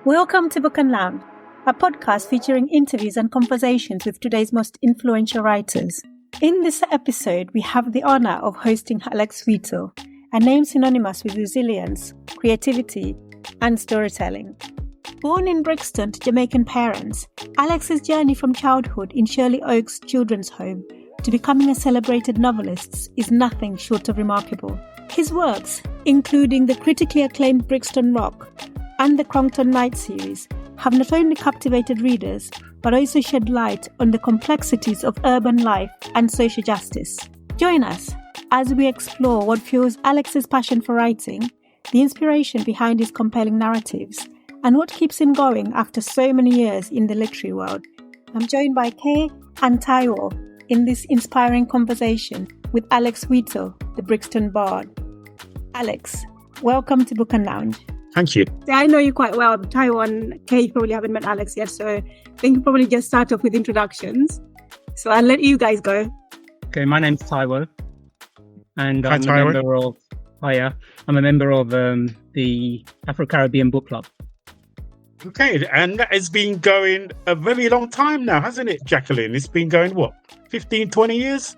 Welcome to Book and Lounge, a podcast featuring interviews and conversations with today's most influential writers. In this episode, we have the honor of hosting Alex Wheatle, a name synonymous with resilience, creativity, and storytelling. Born in Brixton to Jamaican parents, Alex's journey from childhood in Shirley Oaks Children's Home to becoming a celebrated novelist is nothing short of remarkable. His works, including the critically acclaimed Brixton Rock and the Chronicles Night series, have not only captivated readers, but also shed light on the complexities of urban life and social justice. Join us as we explore what fuels Alex's passion for writing, the inspiration behind his compelling narratives, and what keeps him going after so many years in the literary world. I'm joined by Kay and Taiwo in this inspiring conversation with Alex Wheatle, the Brixton Bard. Alex, welcome to Book and Lounge. Thank you. I know you quite well. Taiwo and Kay, you probably haven't met Alex yet, so I think you probably just start off with introductions. So I'll let you guys go. Okay, my name's Taiwo, and I'm a member of the Afro-Caribbean Book Club. Okay, and that has been going a very long time now, hasn't it, Jacqueline? It's been going, 15, 20 years?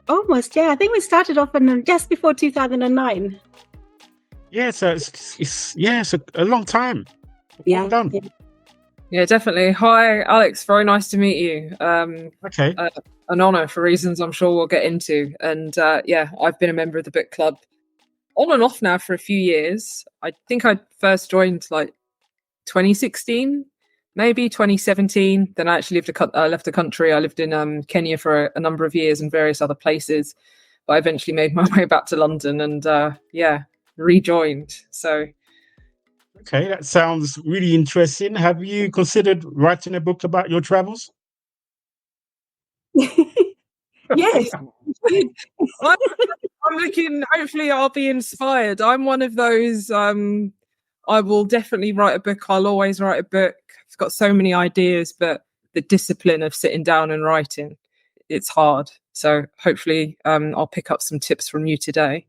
Almost, yeah. I think we started off just before 2009. Yeah, so it's a long time. Yeah. Well done. Yeah, definitely. Hi, Alex. Very nice to meet you. Okay. An honour for reasons I'm sure we'll get into. And I've been a member of the book club on and off now for a few years. I think I first joined 2016, maybe 2017. Then I actually left the country. I lived in Kenya for a number of years and various other places. But I eventually made my way back to London and rejoined. So. Okay, that sounds really interesting. Have you considered writing a book about your travels? Yes. I'm looking, hopefully I'll be inspired. I'm one of those, I will definitely write a book. I'll always write a book. I've got so many ideas, but the discipline of sitting down and writing, it's hard. So hopefully I'll pick up some tips from you today.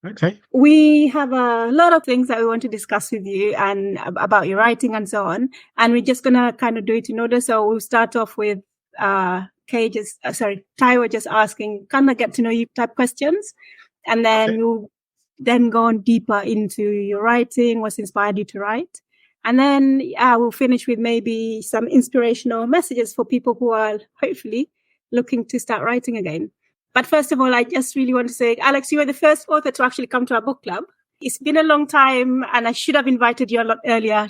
Okay. We have a lot of things that we want to discuss with you and about your writing and so on. And we're just going to kind of do it in order. So we'll start off with Taiwo just asking, kind of get to know you type questions. And then we'll then go on deeper into your writing, what's inspired you to write. And then we'll finish with maybe some inspirational messages for people who are hopefully looking to start writing again. But first of all, I just really want to say, Alex, you were the first author to actually come to our book club. It's been a long time, and I should have invited you a lot earlier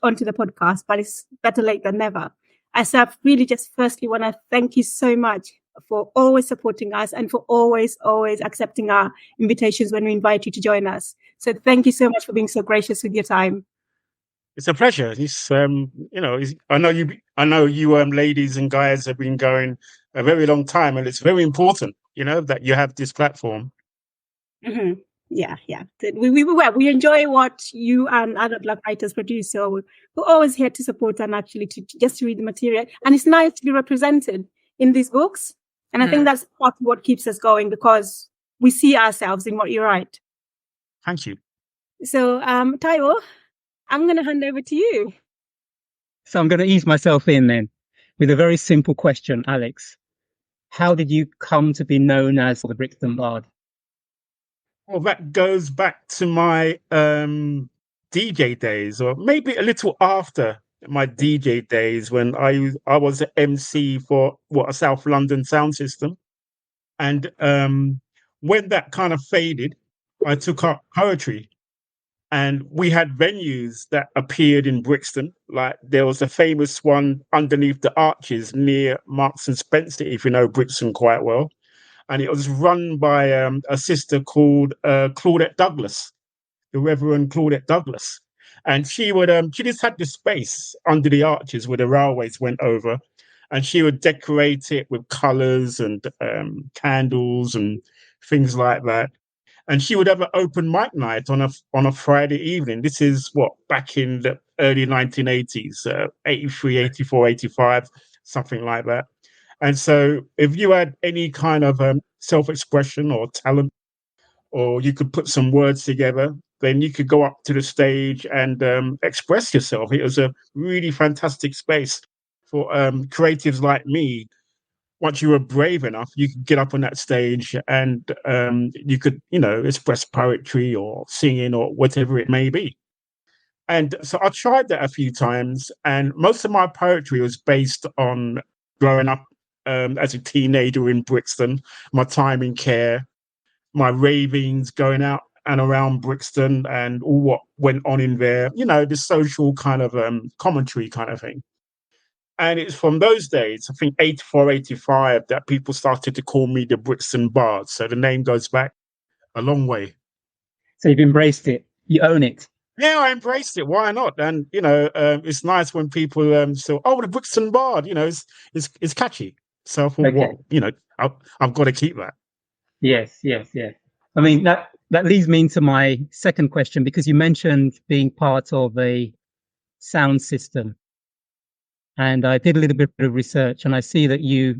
onto the podcast, but it's better late than never. I really just firstly want to thank you so much for always supporting us and for always accepting our invitations when we invite you to join us. So thank you so much for being so gracious with your time. It's a pleasure. I know you ladies and guys have been going a very long time, and it's very important, that you have this platform. Mm-hmm. Yeah. We enjoy what you and other Black writers produce, so we're always here to support and actually to read the material. And it's nice to be represented in these books, and I think that's part of what keeps us going, because we see ourselves in what you write. Thank you. So, Taiwo, I'm going to hand over to you. So I'm going to ease myself in then with a very simple question, Alex. How did you come to be known as the Brixton Bard? Well, that goes back to my DJ days, or maybe a little after my DJ days, when I was an MC for a South London sound system. And when that kind of faded, I took up poetry. And we had venues that appeared in Brixton. Like there was a famous one underneath the arches near Marks and Spencer, if you know Brixton quite well. And it was run by a sister called Claudette Douglas, the Reverend Claudette Douglas. And she just had this space under the arches where the railways went over. And she would decorate it with colours and candles and things like that. And she would have an open mic night on a Friday evening. This is back in the early 1980s, 83, 84, 85, something like that. And so if you had any kind of self-expression or talent, or you could put some words together, then you could go up to the stage and express yourself. It was a really fantastic space for creatives like me. Once you were brave enough, you could get up on that stage and you could, express poetry or singing or whatever it may be. And so I tried that a few times, and most of my poetry was based on growing up as a teenager in Brixton, my time in care, my ravings going out and around Brixton and all what went on in there, the social kind of commentary kind of thing. And it's from those days, I think 84, 85, that people started to call me the Brixton Bard. So the name goes back a long way. So you've embraced it. You own it. Yeah, I embraced it. Why not? And, it's nice when people say, oh, the Brixton Bard, it's catchy. So I thought, Okay. well, I've got to keep that. Yes. I mean, that leads me into my second question, because you mentioned being part of a sound system. And I did a little bit of research, and I see that you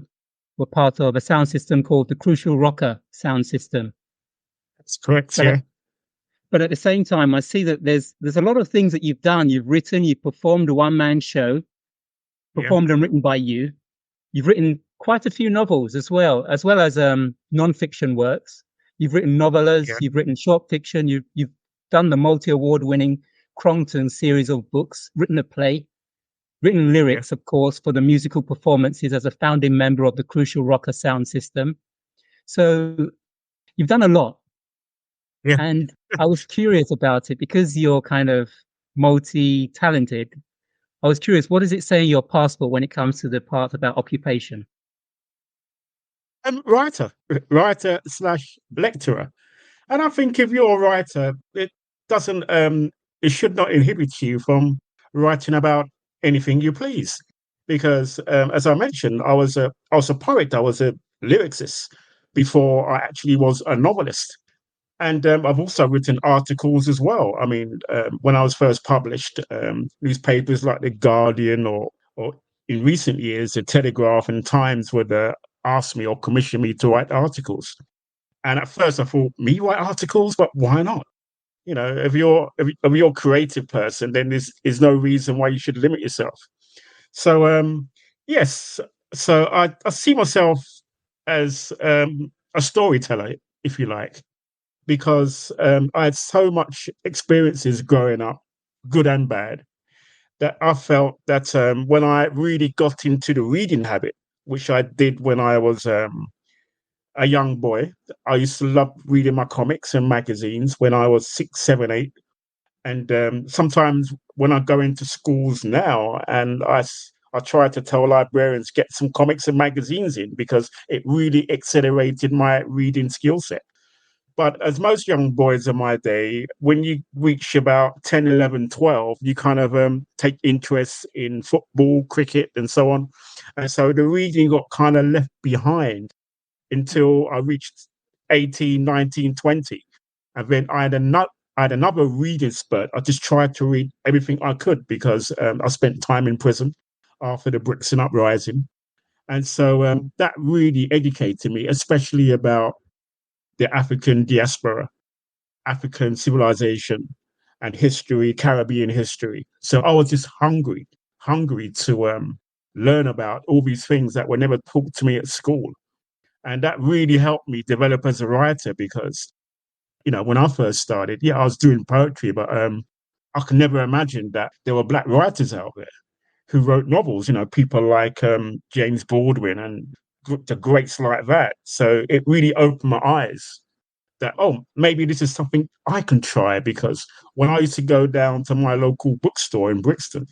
were part of a sound system called the Crucial Rocker sound system. That's correct, yeah. But at the same time, I see that there's a lot of things that you've done. You've written, you've performed a one-man show, performed and written by you. You've written quite a few novels as well as non-fiction works. You've written novellas, you've written short fiction, you've done the multi-award-winning Chronicles series of books, written a play, written lyrics, of course, for the musical performances as a founding member of the Crucial Rocker sound system. So you've done a lot. Yeah. And I was curious about it because you're kind of multi-talented. I was curious, what does it say in your passport when it comes to the part about occupation? Writer/lecturer. And I think if you're a writer, it doesn't, it should not inhibit you from writing about anything you please. Because as I mentioned, I was a poet, I was a lyricist before I actually was a novelist. And I've also written articles as well. I mean, when I was first published, newspapers like The Guardian or in recent years, The Telegraph and Times would ask me or commission me to write articles. And at first I thought, me write articles? But why not? If you're a creative person, then there's no reason why you should limit yourself. So, yes. So I see myself as a storyteller, if you like, because I had so much experiences growing up, good and bad, that I felt that when I really got into the reading habit, which I did when I was a young boy, I used to love reading my comics and magazines when I was 6, 7, 8. And sometimes when I go into schools now and I try to tell librarians, get some comics and magazines in, because it really accelerated my reading skill set. But as most young boys of my day, when you reach about 10, 11, 12, you kind of take interest in football, cricket, and so on. And so the reading got kind of left behind until I reached 18, 19, 20. And then I had another reading spurt. I just tried to read everything I could because I spent time in prison after the Brixton uprising. And so that really educated me, especially about the African diaspora, African civilization and history, Caribbean history. So I was just hungry to learn about all these things that were never taught to me at school. And that really helped me develop as a writer because, when I first started, I was doing poetry, but I could never imagine that there were Black writers out there who wrote novels, people like James Baldwin and the greats like that. So it really opened my eyes that, maybe this is something I can try, because when I used to go down to my local bookstore in Brixton,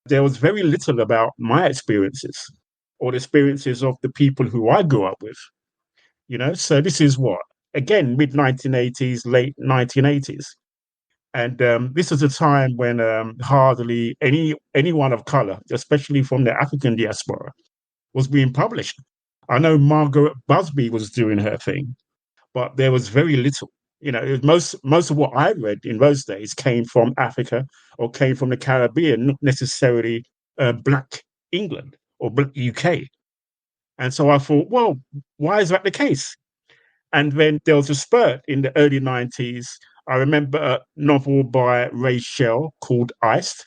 there was very little about my experiences or the experiences of the people who I grew up with, So this is again, mid-1980s, late 1980s. And this is a time when hardly anyone of color, especially from the African diaspora, was being published. I know Margaret Busby was doing her thing, but there was very little. Most of what I read in those days came from Africa or came from the Caribbean, not necessarily Black England or Black UK. And so I thought, well, why is that the case? And then there was a spurt in the early 90s I remember a novel by Ray Shell called Iced.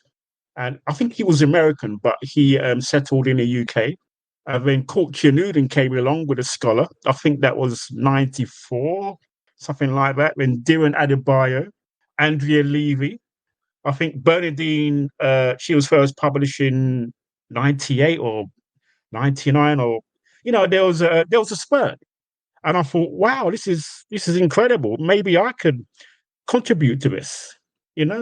And I think he was American, but he settled in the UK. Then Courtney Newton came along with a scholar. I think that was 94, something like that. Then Darren Adebayo, Andrea Levy. I think Bernadine, she was first published in 98 or 99, or, there was a spurt. And I thought, wow, this is incredible. Maybe I could contribute to this.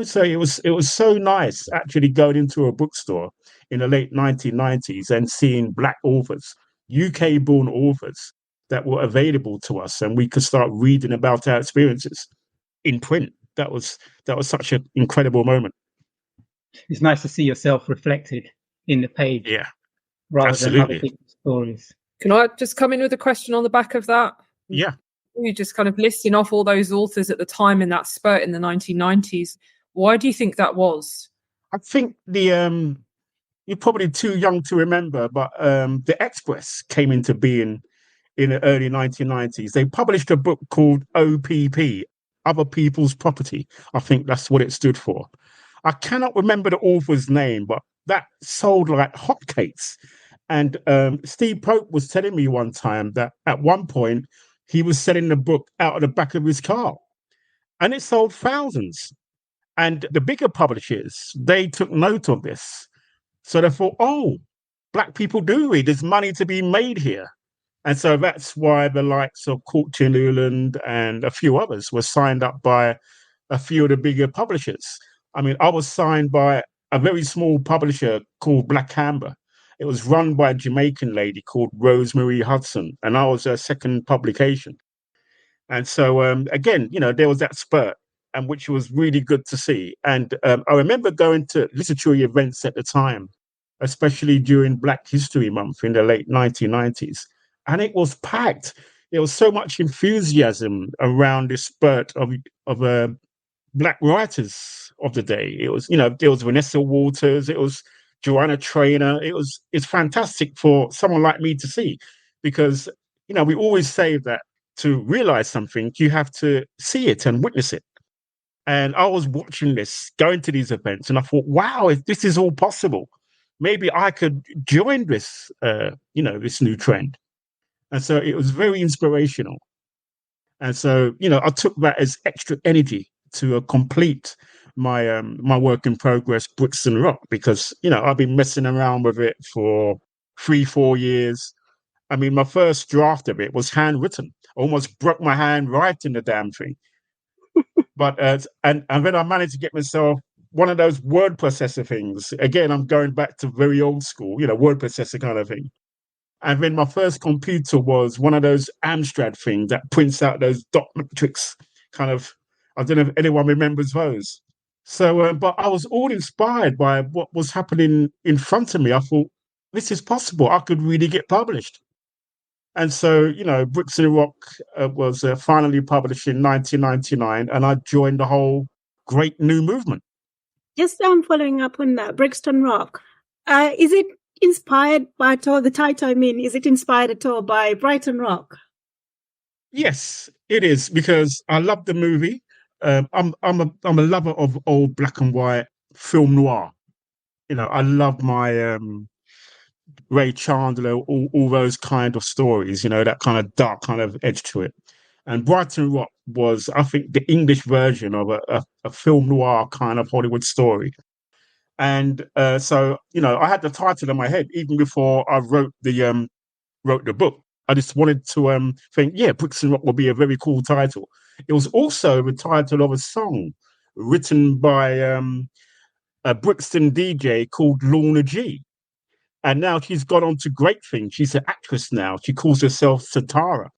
So it was so nice actually going into a bookstore in the late 1990s and seeing Black authors, UK born authors that were available to us, and we could start reading about our experiences in print. That was such an incredible moment. It's nice to see yourself reflected in the page, Yeah, rather absolutely. than other people's stories. Can I just come in with a question on the back of that? Yeah. You just kind of listing off all those authors at the time in that spurt in the 1990s. Why do you think that was? I think you're probably too young to remember, but the Express came into being in the early 1990s. They published a book called OPP, Other People's Property. I think that's what it stood for. I cannot remember the author's name, but that sold like hotcakes. And Steve Pope was telling me one time that at one point he was selling the book out of the back of his car, and it sold thousands. And the bigger publishers, they took note of this. So they thought, oh, Black people do read. There's money to be made here. And so that's why the likes of Courtney Newland and a few others were signed up by a few of the bigger publishers. I mean, I was signed by a very small publisher called Black Amber. It was run by a Jamaican lady called Rosemary Hudson, and I was her second publication. And so, again, there was that spurt, and which was really good to see. And I remember going to literary events at the time, especially during Black History Month in the late 1990s, and it was packed. There was so much enthusiasm around this spurt of Black writers of the day. It was, there was Vanessa Walters, it was Joanna Trainer. It's fantastic for someone like me to see, because, we always say that to realize something, you have to see it and witness it. And I was watching this, going to these events, and I thought, wow, if this is all possible, maybe I could join this, this new trend. And so it was very inspirational. And so, I took that as extra energy to complete my my work in progress, Brixton Rock, because, I've been messing around with it for 3-4 years. I mean, my first draft of it was handwritten. I almost broke my hand writing the damn thing. But and then I managed to get myself one of those word processor things. Again, I'm going back to very old school, word processor kind of thing. And then my first computer was one of those Amstrad things that prints out those dot matrix kind of. I don't know if anyone remembers those. So, but I was all inspired by what was happening in front of me. I thought, this is possible. I could really get published. And so, Brixton Rock was finally published in 1999, and I joined the whole great new movement. Just following up on that, Brixton Rock, is it inspired by at all, the title, is it inspired at all by Brighton Rock? Yes, it is, because I love the movie. I'm a lover of old black and white film noir. I love my Ray Chandler, all those kind of stories, that kind of dark kind of edge to it. And Brighton Rock was, I think, the English version of a film noir kind of Hollywood story. And so, I had the title in my head even before I wrote the book. I just wanted to think, yeah, Brixton Rock will be a very cool title. It was also the title of a song written by a Brixton DJ called Lorna G. And now she's got on to great things. She's an actress now. She calls herself Satara.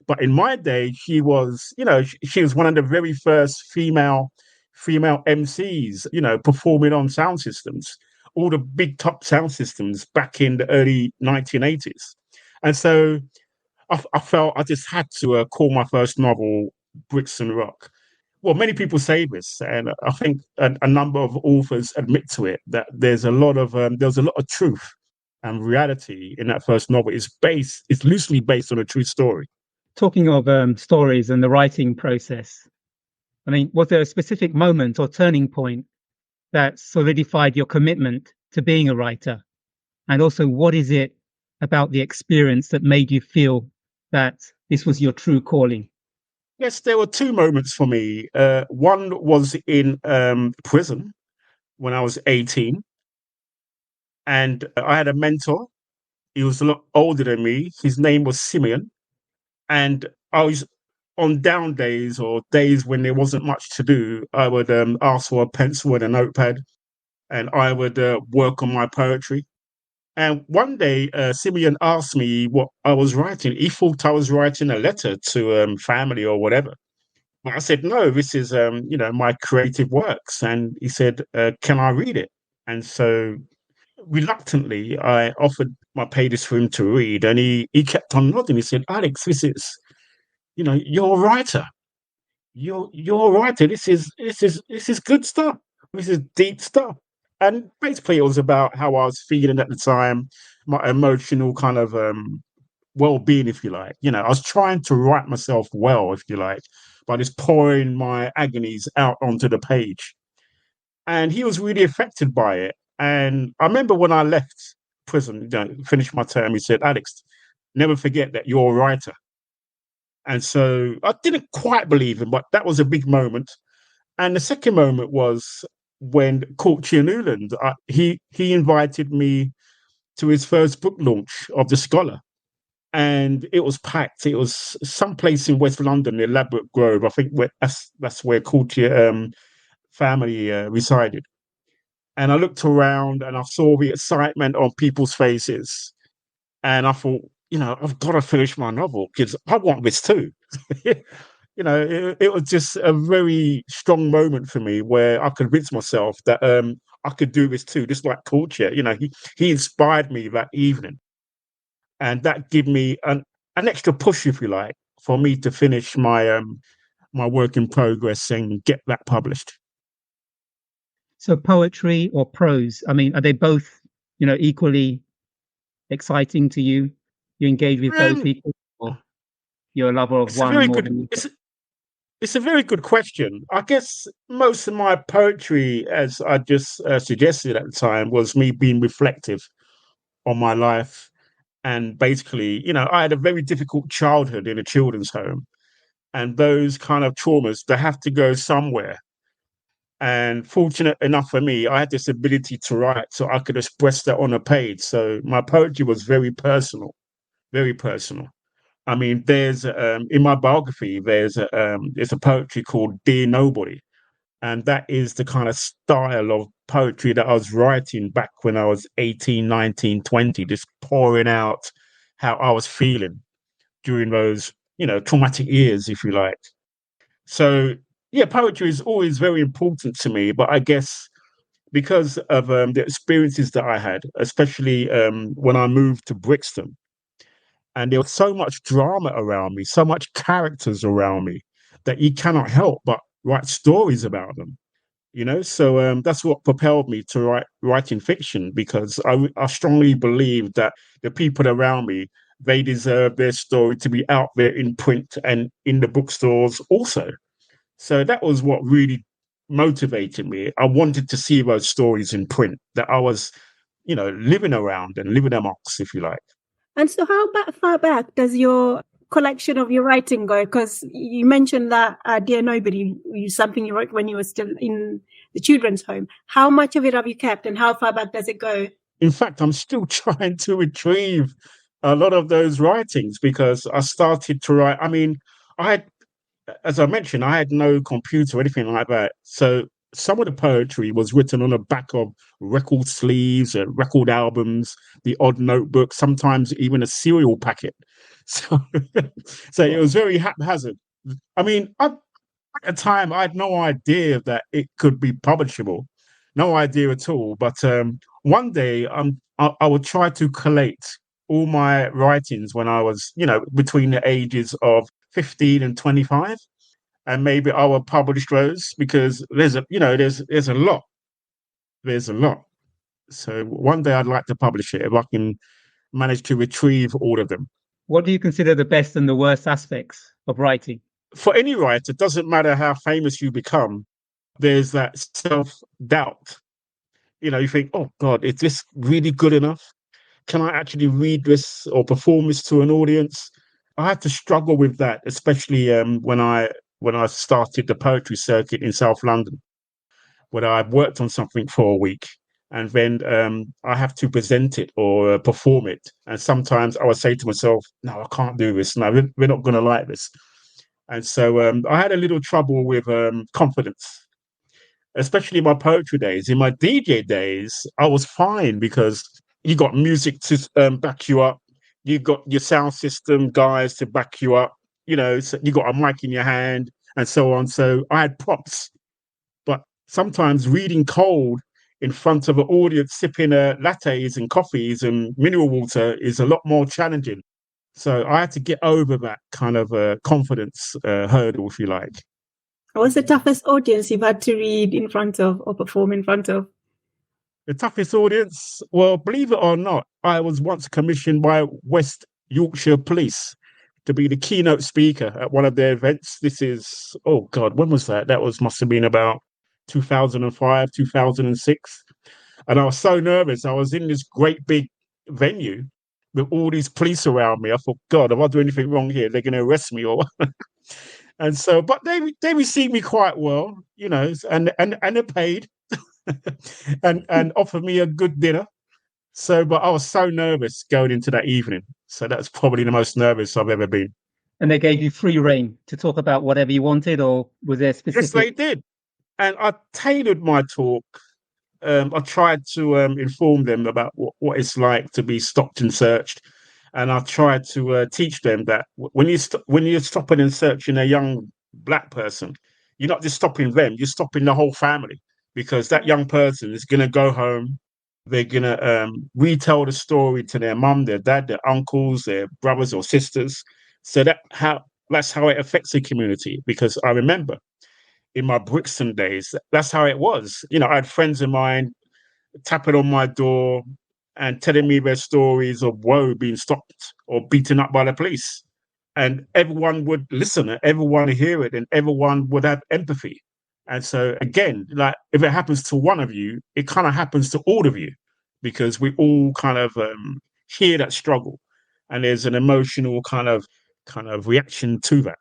But in my day, she was, she was one of the very first female MCs, performing on sound systems, all the big top sound systems back in the early 1980s. And so I felt I just had to call my first novel Brixton Rock. Well, many people say this, and I think a number of authors admit to it, that there's a lot of truth and reality in that first novel. It's loosely based on a true story. Talking of stories and the writing process, I mean, was there a specific moment or turning point that solidified your commitment to being a writer? And also, what is it about the experience that made you feel that this was your true calling? Yes, there were two moments for me. One was in prison when I was 18, and I had a mentor. He was a lot older than me. His name was Simeon, and I was on down days or days when there wasn't much to do. I would ask for a pencil and a notepad, and I would work on my poetry. And one day, Simeon asked me what I was writing. He thought I was writing a letter to family or whatever. I said, no, this is, my creative works. And he said, can I read it? And so reluctantly, I offered my pages for him to read. And he kept on nodding. He said, Alex, this is, you're a writer. You're a writer. This is good stuff. This is deep stuff. And basically, it was about how I was feeling at the time, my emotional kind of well-being, if you like. I was trying to write myself well, if you like, by just pouring my agonies out onto the page. And he was really affected by it. And I remember when I left prison, finished my term, he said, Alex, never forget that you're a writer. And so I didn't quite believe him, but that was a big moment. And the second moment was when Courtney Newland, he invited me to his first book launch of The Scholar. And it was packed. It was someplace in West London, near Ladbroke Grove. I think that's where Courtney family resided. And I looked around and I saw the excitement on people's faces. And I thought, I've got to finish my novel because I want this too. It was just a very strong moment for me where I convinced myself that I could do this too, just like Courtney. He inspired me that evening. And that gave me an extra push, if you like, for me to finish my my work in progress and get that published. So poetry or prose, I mean, are they both, equally exciting to you? You engage with both equally, or you're a lover of one more than the other? It's a very good question. I guess most of my poetry, as I just suggested at the time, was me being reflective on my life. And basically, I had a very difficult childhood in a children's home. And those kind of traumas, they have to go somewhere. And fortunate enough for me, I had this ability to write, so I could express that on a page. So my poetry was very personal, very personal. I mean, there's in my biography, there's a poetry called Dear Nobody. And that is the kind of style of poetry that I was writing back when I was 18, 19, 20, just pouring out how I was feeling during those, traumatic years, if you like. So, yeah, poetry is always very important to me. But I guess because of the experiences that I had, especially when I moved to Brixton, and there was so much drama around me, so much characters around me, that you cannot help but write stories about them. So that's what propelled me to writing fiction, because I strongly believe that the people around me, they deserve their story to be out there in print and in the bookstores also. So that was what really motivated me. I wanted to see those stories in print that I was, living around and living amongst, if you like. And so far back does your collection of your writing go? Because you mentioned that Dear Nobody is something you wrote when you were still in the children's home. How much of it have you kept, and how far back does it go? In fact, I'm still trying to retrieve a lot of those writings, because I started to write. I mean, as I mentioned, I had no computer or anything like that. So some of the poetry was written on the back of record sleeves, record albums, the odd notebook, sometimes even a cereal packet. So, so it was very haphazard. I mean, at the time, I had no idea that it could be publishable. No idea at all. But one day, I would try to collate all my writings when I was, between the ages of 15 and 25. And maybe I will publish those, because there's a lot. There's a lot. So one day I'd like to publish it if I can manage to retrieve all of them. What do you consider the best and the worst aspects of writing? for any writer, it doesn't matter how famous you become, there's that self-doubt. You think, oh God, is this really good enough? Can I actually read this or perform this to an audience? I had to struggle with that, especially when I started the poetry circuit in South London, where I worked on something for a week, and then I have to present it or perform it. And sometimes I would say to myself, no, I can't do this. No, we're not going to like this. And so I had a little trouble with confidence, especially in my poetry days. In my DJ days, I was fine because you got music to back you up. You got your sound system guys to back you up. So you got a mic in your hand and so on. So I had props. But sometimes reading cold in front of an audience, sipping lattes and coffees and mineral water is a lot more challenging. So I had to get over that kind of confidence hurdle, if you like. What's the toughest audience you've had to read in front of or perform in front of? The toughest audience? Well, believe it or not, I was once commissioned by West Yorkshire Police to be the keynote speaker at one of their events. This is, oh God, when was that? Must have been about 2005, 2006. And I was so nervous. I was in this great big venue with all these police around me. I thought, God, if I do anything wrong here, they're going to arrest me or And so, but they received me quite well, and they paid and offered me a good dinner. So, but I was so nervous going into that evening. So that's probably the most nervous I've ever been. And they gave you free reign to talk about whatever you wanted, or was there specific? Yes, they did. And I tailored my talk. I tried to inform them about what it's like to be stopped and searched. And I tried to teach them that when you're stopping and searching a young Black person, you're not just stopping them, you're stopping the whole family, because that young person is going to go home. They're going to retell the story to their mum, their dad, their uncles, their brothers or sisters. So that's how it affects the community. Because I remember in my Brixton days, that's how it was. I had friends of mine tapping on my door and telling me their stories of woe being stopped or beaten up by the police. And everyone would listen, everyone would hear it, and everyone would have empathy. And so, again, like if it happens to one of you, it kind of happens to all of you, because we all kind of hear that struggle, and there's an emotional kind of reaction to that.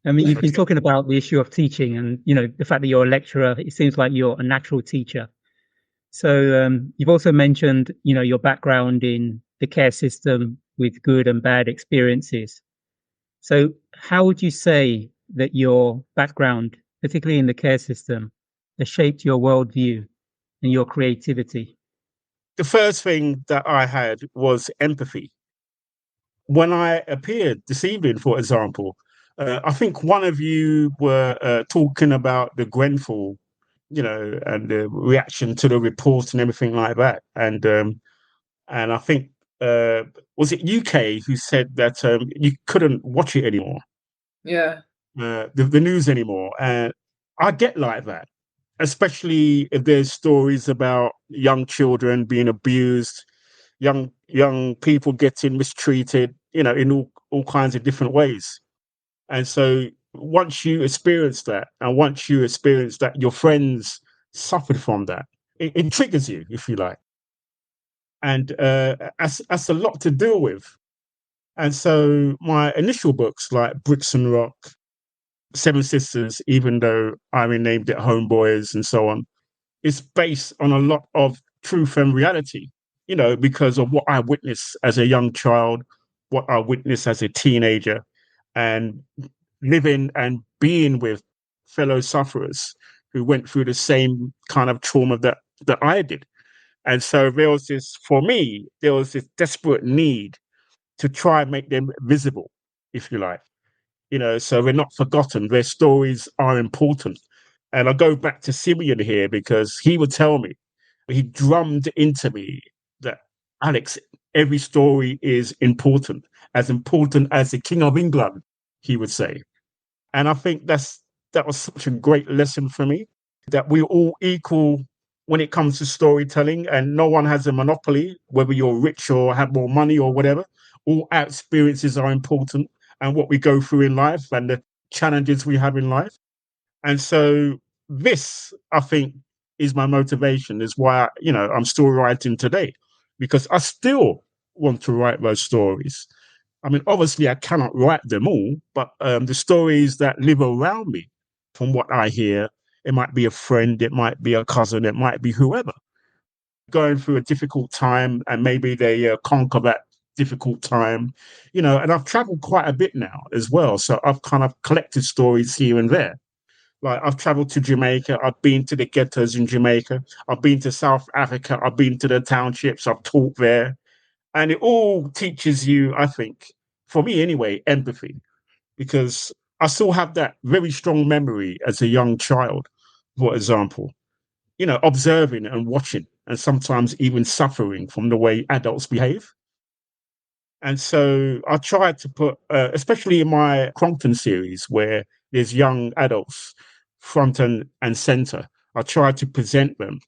I mean, you've been talking about the issue of teaching, and the fact that you're a lecturer. It seems like you're a natural teacher. So you've also mentioned, your background in the care system with good and bad experiences. So how would you say that your background, particularly in the care system, has shaped your worldview and your creativity? The first thing that I had was empathy. When I appeared this evening, for example, I think one of you were talking about the Grenfell, and the reaction to the report and everything like that. And I think, was it UK who said that you couldn't watch it anymore? Yeah. The news anymore. And I get like that, especially if there's stories about young children being abused, young people getting mistreated, in all kinds of different ways. And so once you experience that, and once you experience that your friends suffered from that, it triggers you, if you like. And that's a lot to deal with. And so my initial books, like Brixton Rock, Seven Sisters, even though I renamed it Homeboys and so on, is based on a lot of truth and reality, because of what I witnessed as a young child, what I witnessed as a teenager, and living and being with fellow sufferers who went through the same kind of trauma that I did. And so there was this desperate need to try and make them visible, if you like, so they're not forgotten. Their stories are important. And I go back to Simeon here, because he would tell me, he drummed into me that, Alex, every story is important as the King of England, he would say. And I think that was such a great lesson for me, that we're all equal when it comes to storytelling, and no one has a monopoly, whether you're rich or have more money or whatever. All our experiences are important, and what we go through in life, and challenges we have in life. And so this, I think, is my motivation, is why, I'm still writing today, because I still want to write those stories. I mean, obviously, I cannot write them all, but the stories that live around me, from what I hear, it might be a friend, it might be a cousin, it might be whoever, going through a difficult time, and maybe they conquer that difficult time, and I've traveled quite a bit now as well. So I've kind of collected stories here and there. Like, I've traveled to Jamaica, I've been to the ghettos in Jamaica, I've been to South Africa, I've been to the townships, I've taught there. And it all teaches you, I think, for me anyway, empathy, because I still have that very strong memory as a young child, for example, observing and watching, and sometimes even suffering from the way adults behave. And so I tried to put, especially in my Crompton series, where there's young adults front and center, I tried to present them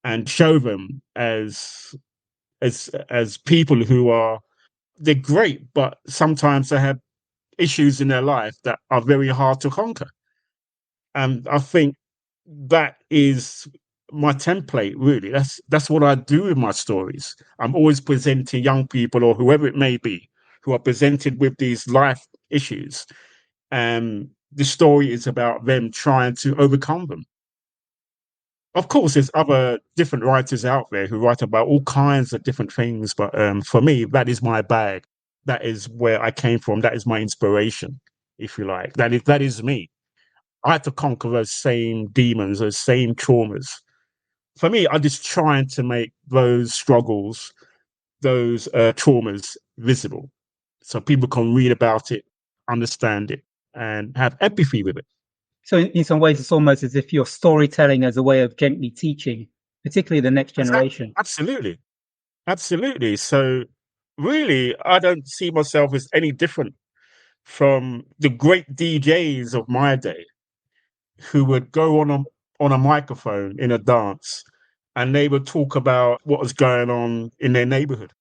and show them as people who are, they're great, but sometimes they have issues in their life that are very hard to conquer. And I think that is my template, really. That's what I do with my stories. I'm always presenting young people, or whoever it may be, who are presented with these life issues. And the story is about them trying to overcome them. Of course, there's other different writers out there who write about all kinds of different things. But for me, that is my bag. That is where I came from. That is my inspiration, if you like. That is me. I had to conquer those same demons, those same traumas. For me, I'm just trying to make those struggles, those traumas visible, so people can read about it, understand it, and have empathy with it. So in some ways, it's almost as if you're storytelling as a way of gently teaching, particularly the next generation. Absolutely. Absolutely. So really, I don't see myself as any different from the great DJs of my day, who would go on a microphone in a dance, and they would talk about what was going on in their neighborhood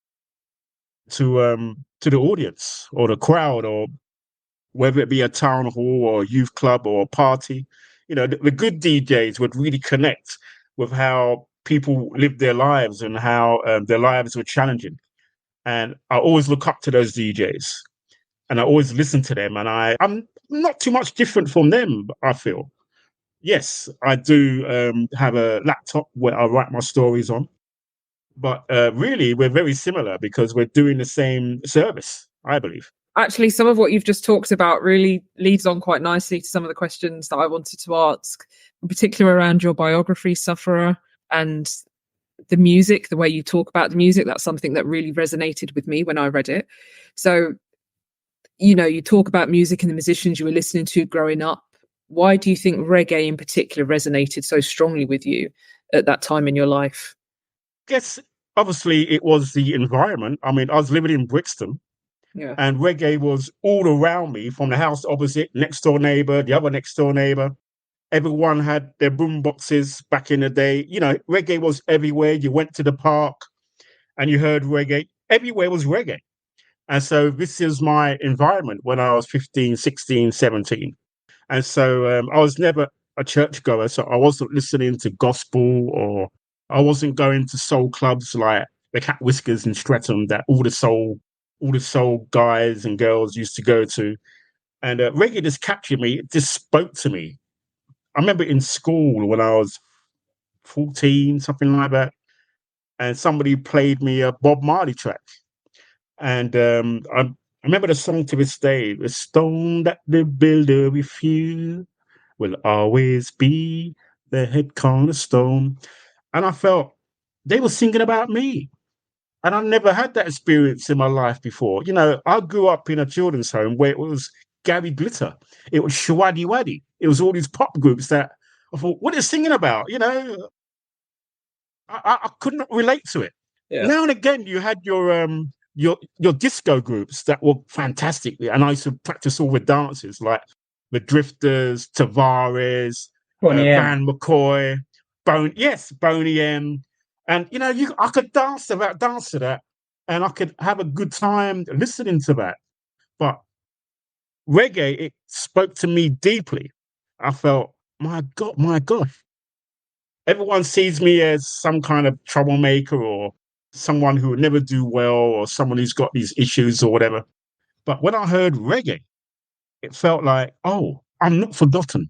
to the audience or the crowd, or whether it be a town hall or a youth club or a party. The good DJs would really connect with how people lived their lives and how their lives were challenging. And I always look up to those DJs, and I always listen to them. And I'm not too much different from them, I feel. Yes, I do have a laptop where I write my stories on. But really, we're very similar because we're doing the same service, I believe. Actually, some of what you've just talked about really leads on quite nicely to some of the questions that I wanted to ask, in particular around your biography, Sufferer, and the music, the way you talk about the music. That's something that really resonated with me when I read it. So, you talk about music and the musicians you were listening to growing up. Why do you think reggae in particular resonated so strongly with you at that time in your life? I guess, obviously, it was the environment. I mean, I was living in Brixton. Yeah. And reggae was all around me, from the house opposite, next door neighbor, the other next door neighbor. Everyone had their boom boxes back in the day. Reggae was everywhere. You went to the park and you heard reggae. Everywhere was reggae. And so this is my environment when I was 15, 16, 17. And so I was never a churchgoer. So I wasn't listening to gospel, or I wasn't going to soul clubs like the Cat Whiskers in Streatham that all the soul guys and girls used to go to. And reggae just captured me. It just spoke to me. I remember in school when I was 14, something like that, and somebody played me a Bob Marley track. And I remember the song to this day: "The stone that the builder refused will always be the head cornerstone." And I felt they were singing about me. And I never had that experience in my life before. I grew up in a children's home where it was Gary Glitter. It was Shawaddy Waddy. It was all these pop groups that I thought, what are they singing about? I could not relate to it. Yeah. Now and again, you had your disco groups that were fantastic. And I used to practice all the dances, like the Drifters, Tavares, Van McCoy, Boney M. And I could dance to that, and I could have a good time listening to that. But reggae, it spoke to me deeply. I felt, my gosh. Everyone sees me as some kind of troublemaker or someone who would never do well or someone who's got these issues or whatever. But when I heard reggae, it felt like, oh, I'm not forgotten.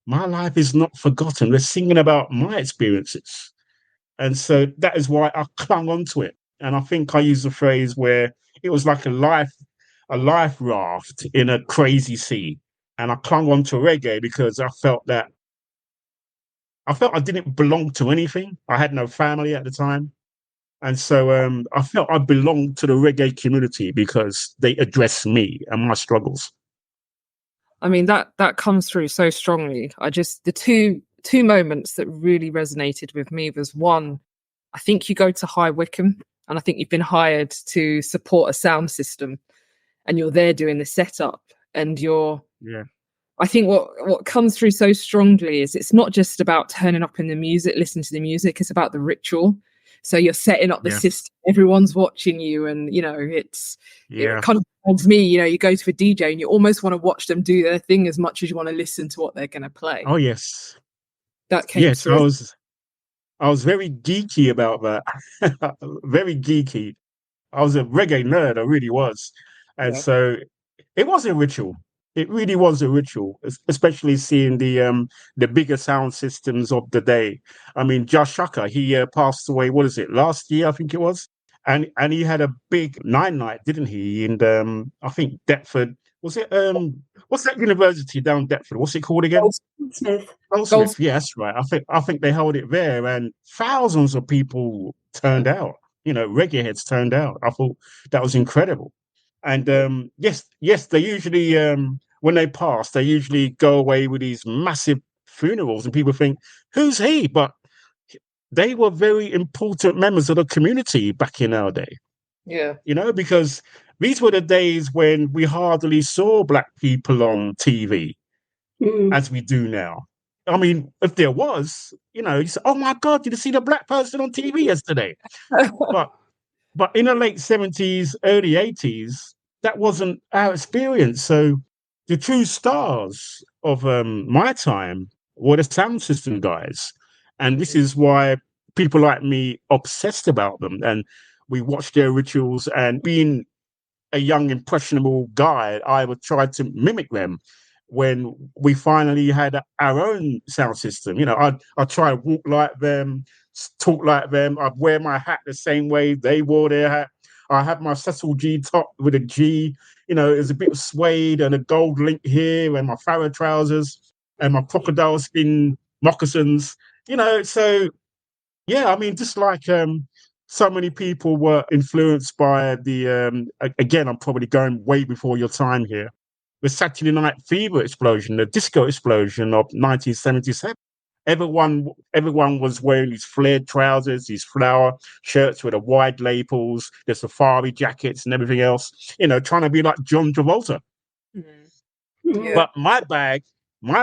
My life is not forgotten. We're singing about my experiences. And so that is why I clung onto it. And I think I used the phrase where it was like a life raft in a crazy sea. And I clung on to reggae because I felt I didn't belong to anything. I had no family at the time. And so I felt I belonged to the reggae community because they addressed me and my struggles. I mean, that comes through so strongly. The two moments that really resonated with me was, one, I think you go to High Wycombe and I think you've been hired to support a sound system and you're there doing the setup and I think what comes through so strongly is it's not just about turning up in the music, listening to the music, it's about the ritual. So you're setting up the system, everyone's watching you, and it kind of reminds me, you go to a DJ and you almost want to watch them do their thing as much as you want to listen to what they're going to play. Oh yes. That came through. I was very geeky about that. Very geeky. I was a reggae nerd, I really was. And so it was a ritual. It really was a ritual, especially seeing the bigger sound systems of the day. I mean, Josh Shucker, he passed away, what is it, last year, I think it was? And he had a big night, didn't he? In, I think, Deptford. Was it, what's that university down Deptford? What's it called again? Goldsmith, yeah, that's right. I think they held it there and thousands of people turned out. Reggae heads turned out. I thought that was incredible. And yes, they usually when they pass, they usually go away with these massive funerals, and people think, "Who's he?" But they were very important members of the community back in our day. Yeah, because these were the days when we hardly saw black people on TV as we do now. I mean, if there was, you say, "Oh my God, did you see the black person on TV yesterday?" But in the late 70s, early 80s, that wasn't our experience. So the true stars of my time were the sound system guys. And this is why people like me obsessed about them. And we watched their rituals, and being a young, impressionable guy, I would try to mimic them. When we finally had our own sound system, I'd try to walk like them, talk like them. I'd wear my hat the same way they wore their hat. I had my Cecil G top with a G. There's a bit of suede and a gold link here, and my Farrow trousers and my crocodile skin moccasins. So yeah, I mean, just like so many people were influenced by the again, I'm probably going way before your time here, the Saturday Night Fever explosion, the disco explosion of 1977. Everyone was wearing these flared trousers, these flower shirts with the wide lapels, the safari jackets and everything else, trying to be like John Travolta. Mm-hmm. Yeah. But my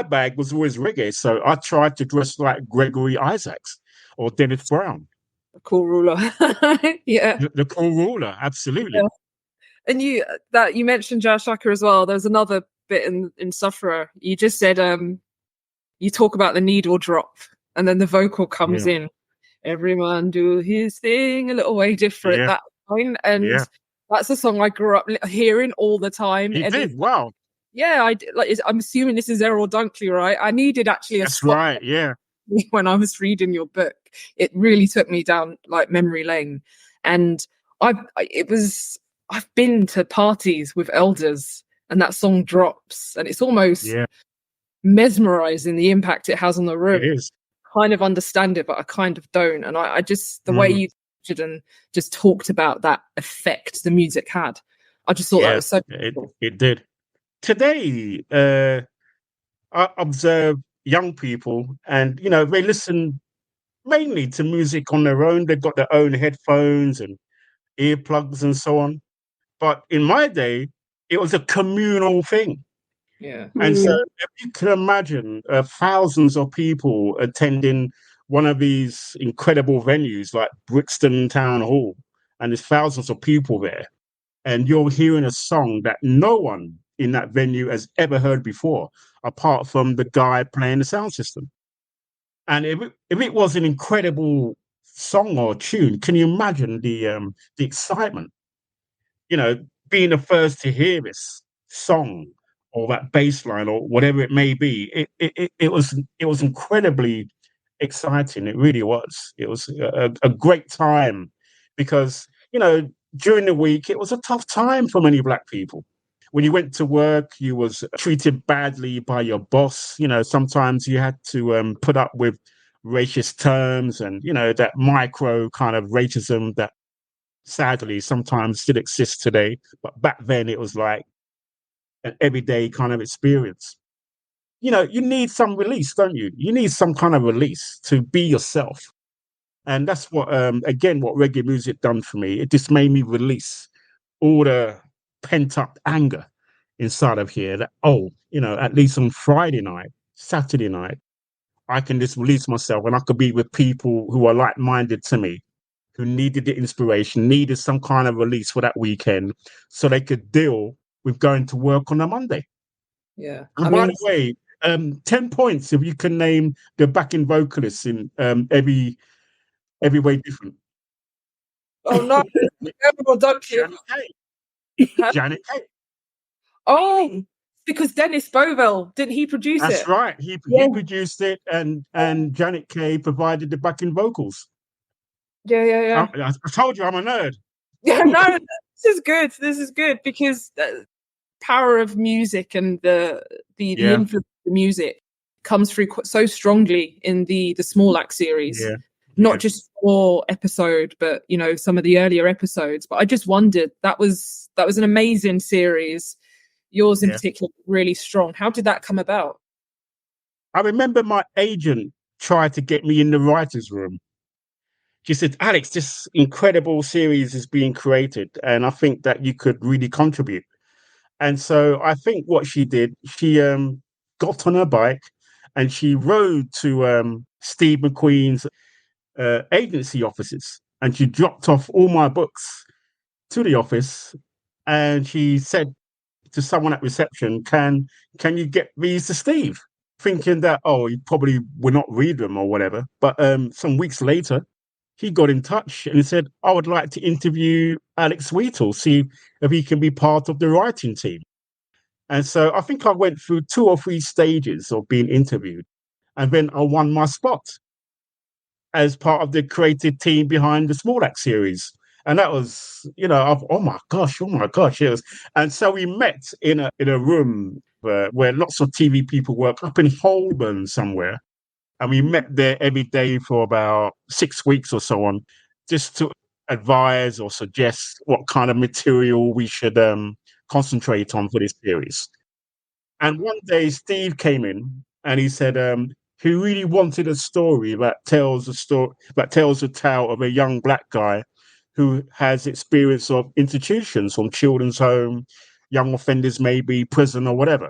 bag was always reggae. So I tried to dress like Gregory Isaacs or Dennis Brown. The cool ruler. Yeah. The cool ruler, absolutely. Yeah. And you mentioned Josh Shucker as well. There's another bit in Sufferer. You just said you talk about the needle drop, and then the vocal comes in. Every man do his thing a little way different. Yeah. That line, and that's a song I grew up hearing all the time. You did? Wow. Yeah, I'm assuming this is Errol Dunkley, right? I needed actually a. That's right. Yeah. When I was reading your book, it really took me down like memory lane, and I've been to parties with elders and that song drops and it's almost mesmerizing, the impact it has on the room. It is. Kind of understand it, but I kind of don't. And I just, the way you did and just talked about that effect the music had, I just thought that was so cool. It did. Today, I observe young people and, they listen mainly to music on their own. They've got their own headphones and earplugs and so on. But in my day, it was a communal thing. Yeah. And so if you can imagine thousands of people attending one of these incredible venues like Brixton Town Hall, and there's thousands of people there, and you're hearing a song that no one in that venue has ever heard before, apart from the guy playing the sound system. And if it was an incredible song or tune, can you imagine the excitement? You know, being the first to hear this song or that bass line or whatever it may be, it was incredibly exciting. It really was. It was a great time because, you know, during the week, it was a tough time for many Black people. When you went to work, you was treated badly by your boss. You know, sometimes you had to put up with racist terms and, you know, that micro kind of racism that sadly sometimes still exists today. But back then it was like an everyday kind of experience. You know, you need some release, don't you? You need some kind of release to be yourself. And that's what, again, what reggae music done for me. It just made me release all the pent up anger inside of here that, oh, you know, at least on Friday night, Saturday night, I can just release myself and I could be with people who are like minded to me, who needed the inspiration, needed some kind of release for that weekend so they could deal with going to work on a Monday. Yeah. And by the way, 10 points if you can name the backing vocalists in every way different. Oh no, everyone done Janet Kay. Janet Kay. Oh, because Dennis Bovell, didn't he produce it? That's right. He produced it and Janet Kay provided the backing vocals. Yeah. I told you I'm a nerd. Yeah, no, this is good because the power of music and the influence of the music comes through so strongly in the Small Axe series. Yeah. Not just for episode, but you know, some of the earlier episodes. But I just wondered, that was an amazing series. Yours in particular, really strong. How did that come about? I remember my agent tried to get me in the writer's room. She said, Alex, this incredible series is being created, and I think that you could really contribute. And so I think what she did, she got on her bike and she rode to Steve McQueen's agency offices, and she dropped off all my books to the office, and she said to someone at reception, can you get these to Steve? Thinking that, oh, he probably will not read them or whatever. But some weeks later, he got in touch and he said, I would like to interview Alex Wheatle, see if he can be part of the writing team. And so I think I went through 2 or 3 stages of being interviewed, and then I won my spot as part of the creative team behind the Small Axe series. And that was, you know, oh my gosh, it was. And so we met in a room where lots of TV people work up in Holborn somewhere. And we met there every day for about 6 weeks or so on, just to advise or suggest what kind of material we should concentrate on for this series. And one day Steve came in and he said, he really wanted a story that tells the tale of a young Black guy who has experience of institutions, from children's home, young offenders, maybe prison or whatever.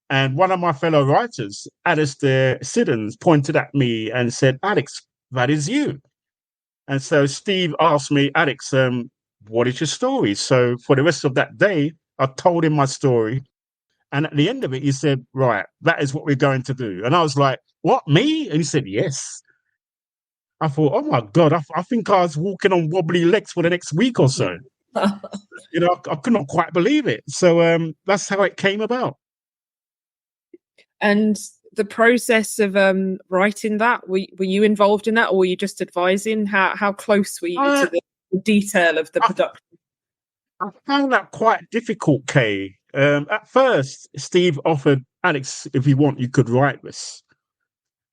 And one of my fellow writers, Alistair Siddons, pointed at me and said, Alex, that is you. And so Steve asked me, Alex, what is your story? So for the rest of that day, I told him my story. And at the end of it, he said, right, that is what we're going to do. And I was like, what, me? And he said, yes. I thought, oh my God, I think I was walking on wobbly legs for the next week or so. You know, I could not quite believe it. So that's how it came about. And the process of writing that, were you involved in that, or were you just advising? How close were you to the detail of the production? I found that quite difficult, Kay. At first, Steve offered, Alex, if you want, you could write this.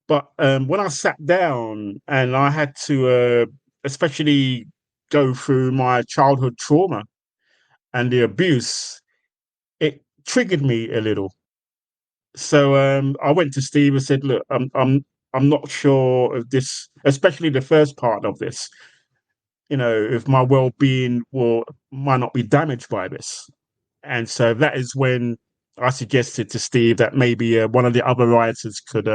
But when I sat down and I had to especially go through my childhood trauma and the abuse, it triggered me a little. So I went to Steve and said, look, I'm not sure of this, especially the first part of this, you know, if my well-being might not be damaged by this. And so that is when I suggested to Steve that maybe one of the other writers could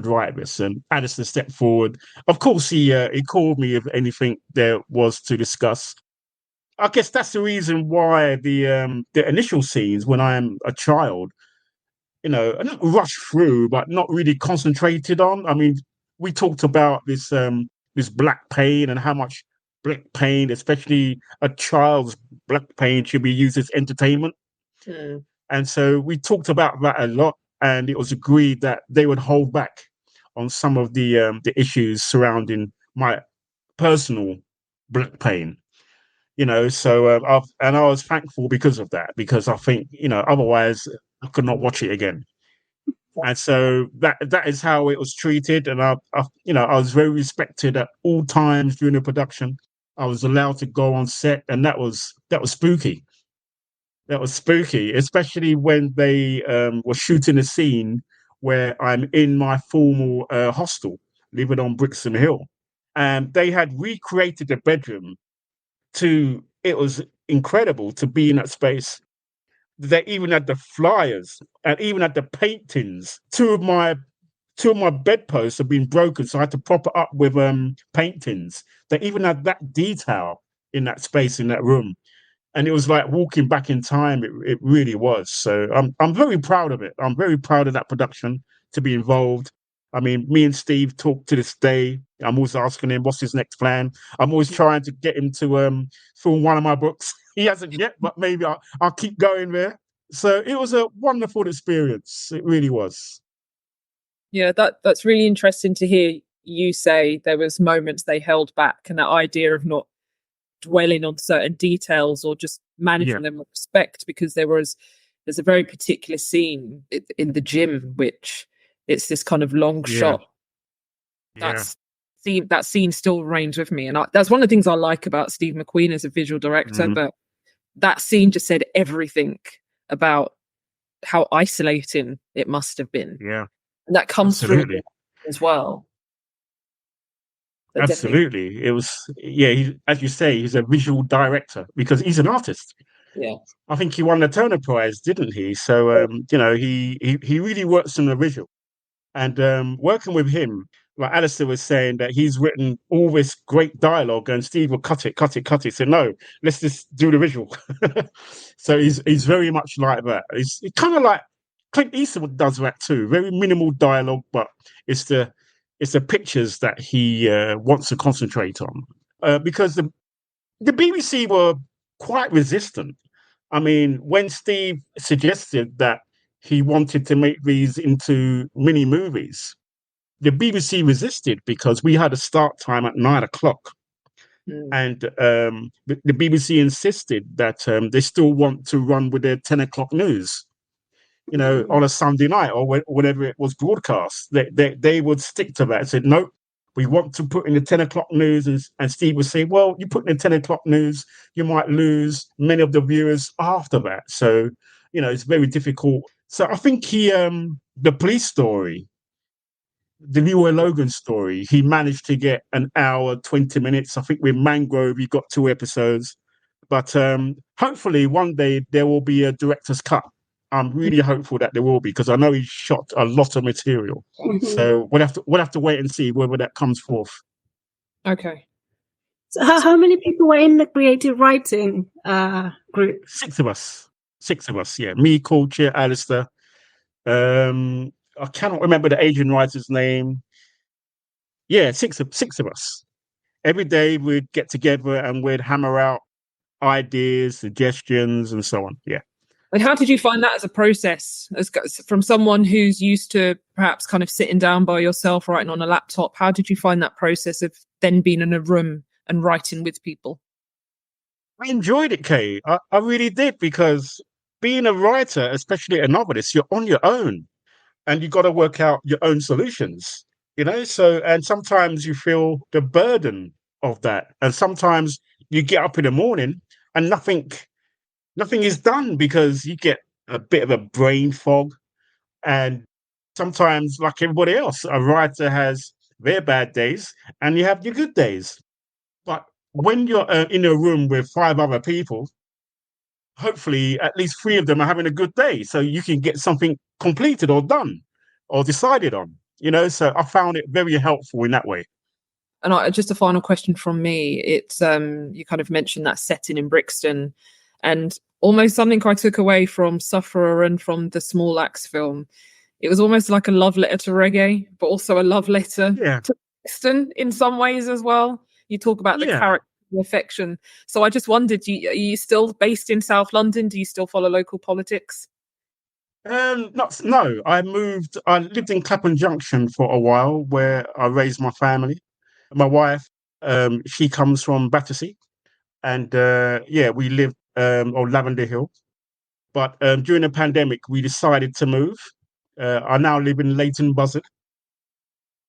write this. And Addison stepped forward. Of course, he called me if anything there was to discuss. I guess that's the reason why the initial scenes when I am a child, not rushed through, but not really concentrated on. I mean, we talked about this black pain and how much black pain, especially a child's black pain, should be used as entertainment. Mm. And so we talked about that a lot, and it was agreed that they would hold back on some of the issues surrounding my personal black pain. So I was thankful because of that, because I think otherwise I could not watch it again. And so that is how it was treated, and I was very respected at all times during the production. I was allowed to go on set, and that was spooky. That was spooky, especially when they were shooting a scene where I'm in my formal hostel, living on Brixton Hill, and they had recreated the bedroom it was incredible to be in that space. They even had the flyers and even had the paintings. Two of my bedposts have been broken, so I had to prop it up with paintings. They even had that detail in that space, in that room. And it was like walking back in time. It really was. So I'm very proud of it. I'm very proud of that production, to be involved. I mean, me and Steve talk to this day. I'm always asking him what's his next plan. I'm always trying to get him to film one of my books. He hasn't yet, but maybe I'll keep going there. So it was a wonderful experience. It really was. Yeah, that's really interesting to hear you say there was moments they held back, and that idea of not dwelling on certain details or just managing them with respect, because there's a very particular scene in the gym, which it's this kind of long shot. That scene still remains with me, and that's one of the things I like about Steve McQueen as a visual director. But that scene just said everything about how isolating it must have been. Yeah, and that comes through as well. But absolutely, definitely. it was. Yeah, as you say, he's a visual director because he's an artist. Yeah, I think he won the Turner Prize, didn't he? So he really works on the visual. And working with him, like Alistair was saying, that he's written all this great dialogue, and Steve will cut it. So no, let's just do the visual. So he's very much like that. He's kind of like Clint Eastwood does that too. Very minimal dialogue, but it's the pictures that he wants to concentrate on. Because the BBC were quite resistant. I mean, when Steve suggested that he wanted to make these into mini movies, the BBC resisted because we had a start time at 9:00. And the BBC insisted that they still want to run with their 10:00 news, on a Sunday night or whenever it was broadcast. They would stick to that and said, no, we want to put in the 10:00 news. And Steve would say, well, you put in the 10:00 news, you might lose many of the viewers after that. So, it's very difficult. So I think the police story, the Leroy Logan story, he managed to get an hour, 20 minutes. I think with Mangrove, he got 2 episodes. But hopefully one day there will be a director's cut. I'm really hopeful that there will be, because I know he shot a lot of material. So we'll have to wait and see whether that comes forth. Okay. So how many people were in the creative writing group? 6 of us. 6 of us, yeah. Me, Culture, Alistair. I cannot remember the Asian writer's name. Yeah, six of us. Every day we'd get together and we'd hammer out ideas, suggestions, and so on. Yeah. And how did you find that as a process, from someone who's used to perhaps kind of sitting down by yourself, writing on a laptop? How did you find that process of then being in a room and writing with people? I enjoyed it, Kay. I really did, because being a writer, especially a novelist, you're on your own and you've got to work out your own solutions, So, and sometimes you feel the burden of that. And sometimes you get up in the morning and nothing is done, because you get a bit of a brain fog. And sometimes, like everybody else, a writer has their bad days and you have your good days. But when you're in a room with 5 other people, hopefully at least 3 of them are having a good day, so you can get something completed or done or decided on. So I found it very helpful in that way. And just a final question from me. It's you kind of mentioned that setting in Brixton, and almost something I took away from Sufferer and from the Small Axe film. It was almost like a love letter to reggae, but also a love letter to Brixton in some ways as well. You talk about the character, the affection. So I just wondered, are you still based in South London? Do you still follow local politics? No. I lived in Clapham Junction for a while, where I raised my family. My wife, she comes from Battersea, and we lived on Lavender Hill. But during the pandemic, we decided to move. I now live in Leighton Buzzard.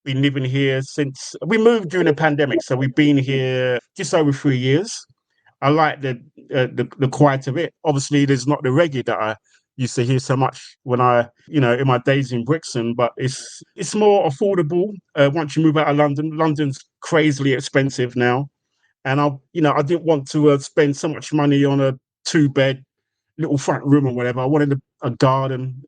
Been living here since we moved during the pandemic, so we've been here just over 3 years. I like the quiet of it. Obviously, there's not the reggae that I used to hear so much when in my days in Brixton, but it's more affordable once you move out of London. London's crazily expensive now, and I didn't want to spend so much money on a 2-bed little front room or whatever. I wanted a garden.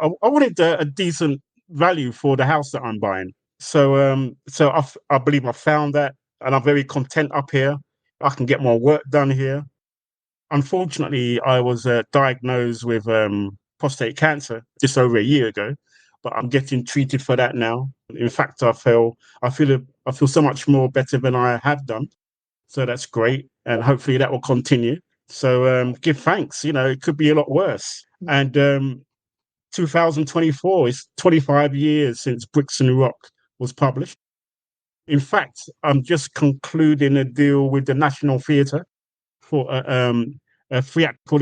I wanted a decent value for the house that I'm buying. So I believe I found that, and I'm very content up here. I can get more work done here. Unfortunately, I was diagnosed with prostate cancer just over a year ago, but I'm getting treated for that now. In fact, I feel so much more better than I have done. So that's great, and hopefully that will continue. So give thanks. It could be a lot worse. And 2024 is 25 years since Brixton Rock was published. In fact, I'm just concluding a deal with the National Theatre for a theatrical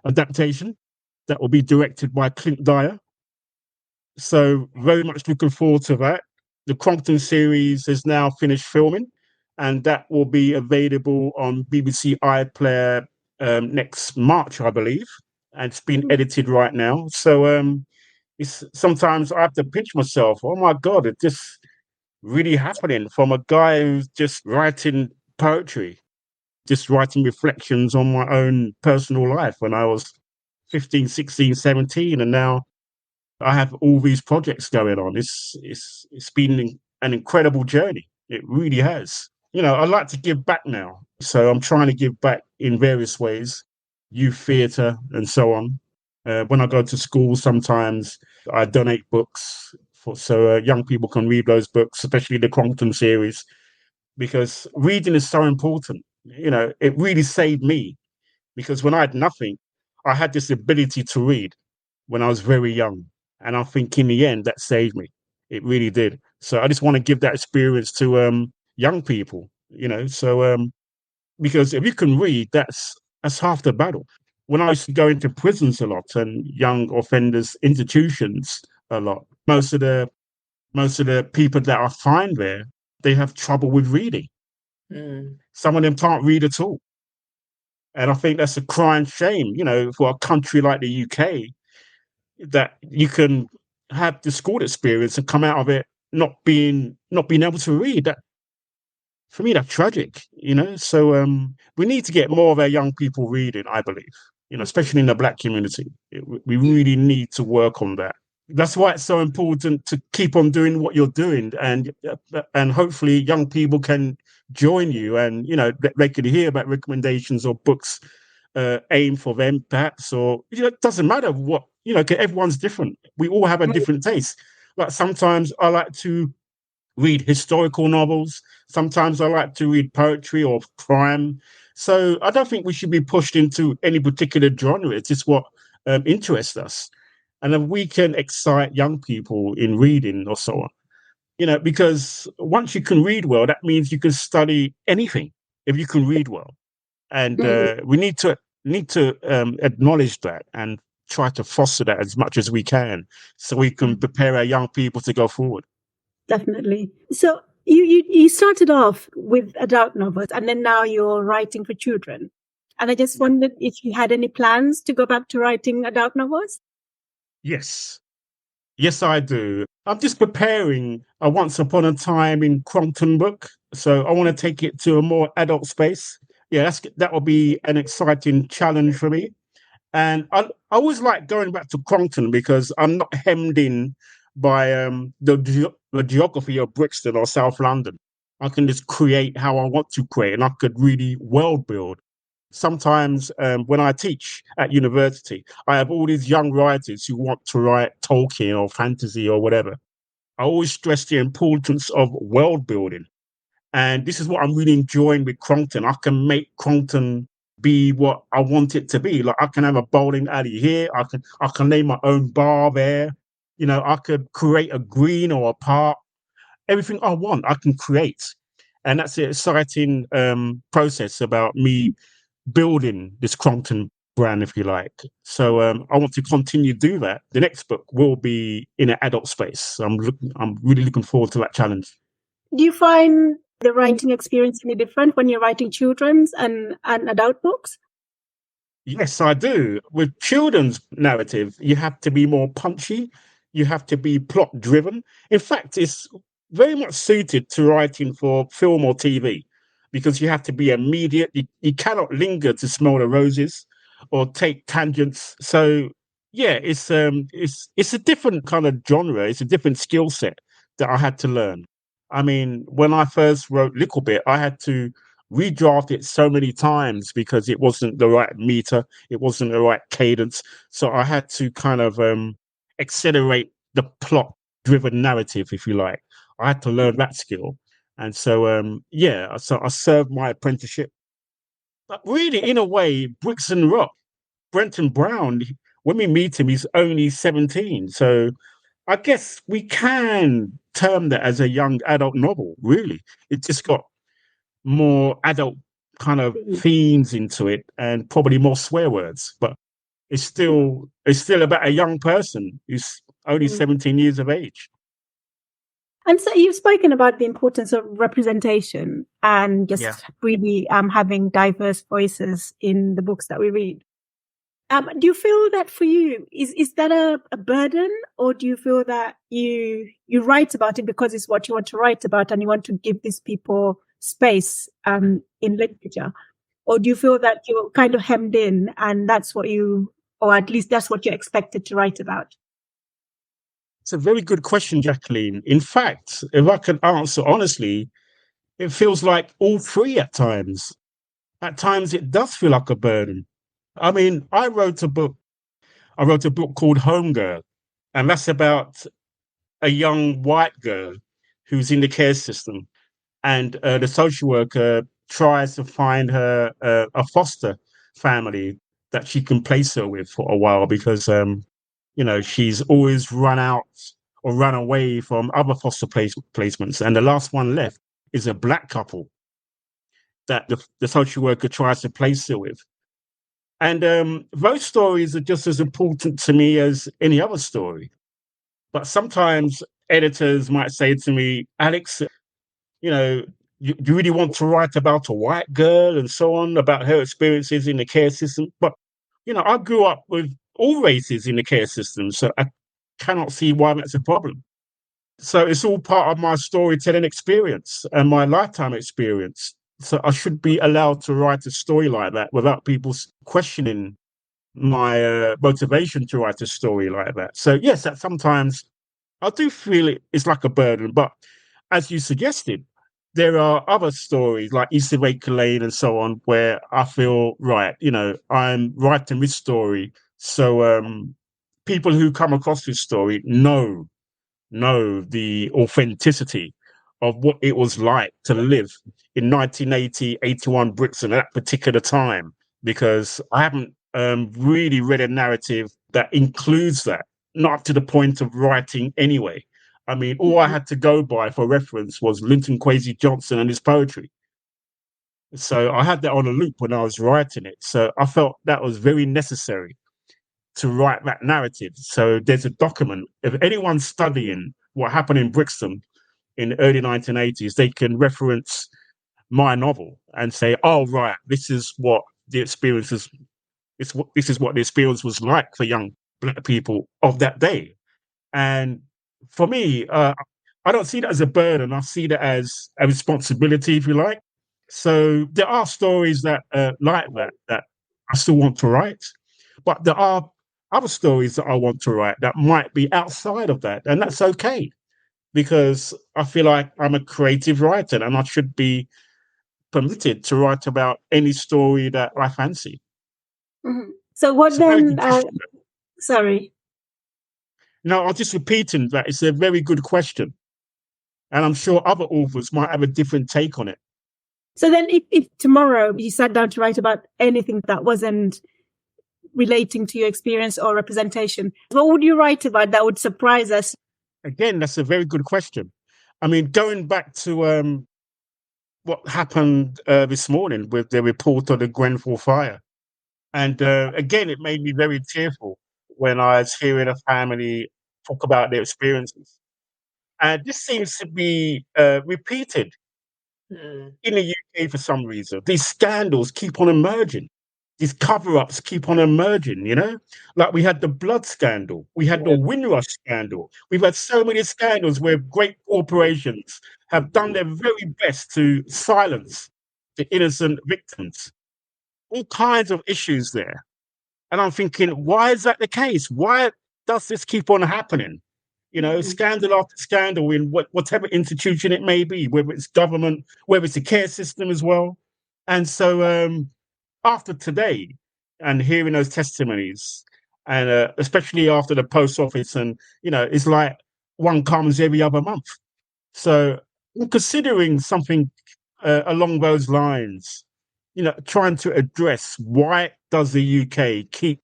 adaptation that will be directed by Clint Dyer. So very much looking forward to that. The Chronicles series is now finished filming, and that will be available on BBC iPlayer next March, I believe. And it's been edited right now. So it's sometimes I have to pinch myself. Oh my God, it's just really happening from a guy who's just writing poetry, just writing reflections on my own personal life when I was 15, 16, 17. And now I have all these projects going on. It's been an incredible journey. It really has. I'd like to give back now. So I'm trying to give back in various ways, youth theatre and so on. When I go to school, sometimes I donate books so young people can read those books, especially the Chronicles series, because reading is so important. It really saved me, because when I had nothing, I had this ability to read when I was very young. And I think in the end, that saved me. It really did. So I just want to give that experience to young people, because if you can read, that's half the battle. When I used to go into prisons a lot and young offenders institutions a lot, most of the people that I find there, they have trouble with reading. Some of them can't read at all. And I think that's a crying shame, for a country like the UK, that you can have the school experience and come out of it not being able to read. That, for me, that's tragic, So we need to get more of our young people reading, I believe, especially in the Black community. We really need to work on that. That's why it's so important to keep on doing what you're doing, and hopefully young people can join you, and they could hear about recommendations or books aimed for them, perhaps, or it doesn't matter what, 'cause everyone's different. We all have a different taste. Like sometimes I like to read historical novels. Sometimes I like to read poetry or crime. So I don't think we should be pushed into any particular genre. It's just what interests us. And if we can excite young people in reading or so on, because once you can read well, that means you can study anything if you can read well. And we need to acknowledge that and try to foster that as much as we can, so we can prepare our young people to go forward. Definitely. So you started off with adult novels, and then now you're writing for children. And I just wondered if you had any plans to go back to writing adult novels? Yes, I do. I'm just preparing a Once Upon a Time in Crompton book, so I want to take it to a more adult space. Yeah, that will be an exciting challenge for me. And I always like going back to Crompton because I'm not hemmed in by the geography of Brixton or South London. I can just create how I want to create, and I could really world build. Sometimes when I teach at university, I have all these young writers who want to write Tolkien or fantasy or whatever. I always stress the importance of world building. And this is what I'm really enjoying with Crompton. I can make Crompton be what I want it to be. Like I can have a bowling alley here. I can name my own bar there. I could create a green or a park. Everything I want, I can create. And that's the exciting process about me building this Crompton brand, if you like. So I want to continue to do that. The next book will be in an adult space. I'm really looking forward to that challenge. Do you find the writing experience any different when you're writing children's and adult books? Yes, I do. With children's narrative, you have to be more punchy. You have to be plot driven. In fact, it's very much suited to writing for film or TV because you have to be immediate. You cannot linger to smell the roses or take tangents. So yeah, it's a different kind of genre. It's a different skill set that I had to learn. I mean, when I first wrote Little Bit, I had to redraft it so many times because it wasn't the right meter, it wasn't the right cadence. So I had to kind of accelerate the plot driven narrative, if you like. I had to learn that skill. And so, so I served my apprenticeship. But really, in a way, Brixton Rock, Brenton Brown, when we meet him, he's only 17. So I guess we can term that as a young adult novel, really. It just got more adult kind of themes into it and probably more swear words. But it's still about a young person who's only 17 years of age. And so you've spoken about the importance of representation and just really having diverse voices in the books that we read. Do you feel that for you, is that a burden, or do you feel that you write about it because it's what you want to write about and you want to give these people space in literature? Or do you feel that you're kind of hemmed in and that's what or at least that's what you're expected to write about? It's a very good question, Jacqueline. In fact, if I can answer honestly, it feels like all three at times. At times, it does feel like a burden. I mean, I wrote a book called Home Girl, and that's about a young white girl who's in the care system. And the social worker tries to find her a foster family that she can place her with for a while because she's always run out or run away from other foster placements. And the last one left is a black couple that the social worker tries to place her with. And those stories are just as important to me as any other story. But sometimes editors might say to me, Alex, you really want to write about a white girl and so on, about her experiences in the care system. But, I grew up with all races in the care system, so I cannot see why that's a problem. So it's all part of my storytelling experience and my lifetime experience. So I should be allowed to write a story like that without people questioning my motivation to write a story like that. So yes, that sometimes I do feel it's like a burden, but as you suggested, there are other stories like Issa Rae Lane and so on where I feel, right, I'm writing this story. So people who come across this story know the authenticity of what it was like to live in 1980, 81 Brixton at that particular time, because I haven't really read a narrative that includes that, not up to the point of writing anyway. I mean, all I had to go by for reference was Linton Kwesi Johnson and his poetry. So I had that on a loop when I was writing it. So I felt that was very necessary to write that narrative. So there's a document. If anyone's studying what happened in Brixton in the early 1980s, they can reference my novel and say, oh, right, this is what the experience is. This is what the experience was like for young Black people of that day. And for me, I don't see that as a burden. I see that as a responsibility, if you like. So there are stories that like that I still want to write, but there are other stories that I want to write that might be outside of that, and that's okay, because I feel like I'm a creative writer and I should be permitted to write about any story that I fancy. Mhm. So what It's a very then? good question. Sorry. No, I'm just repeating that it's a very good question. And I'm sure other authors might have a different take on it. So then if tomorrow you sat down to write about anything that wasn't relating to your experience or representation, what would you write about that would surprise us? Again, that's a very good question. I mean, going back to what happened this morning with the report of the Grenfell fire. And again, it made me very tearful when I was hearing a family talk about their experiences. And this seems to be repeated in the UK for some reason. These scandals keep on emerging. These cover-ups keep on emerging, you know? Like we had the blood scandal. We had the Windrush scandal. We've had so many scandals where great corporations have done their very best to silence the innocent victims. All kinds of issues there. And I'm thinking, why is that the case? Why does this keep on happening? You know, scandal after scandal in whatever institution it may be, whether it's government, whether it's a care system as well. And so after today and hearing those testimonies, and especially after the post office, and, you know, it's like one comes every other month. So I'm considering something along those lines, you know, trying to address why does the UK keep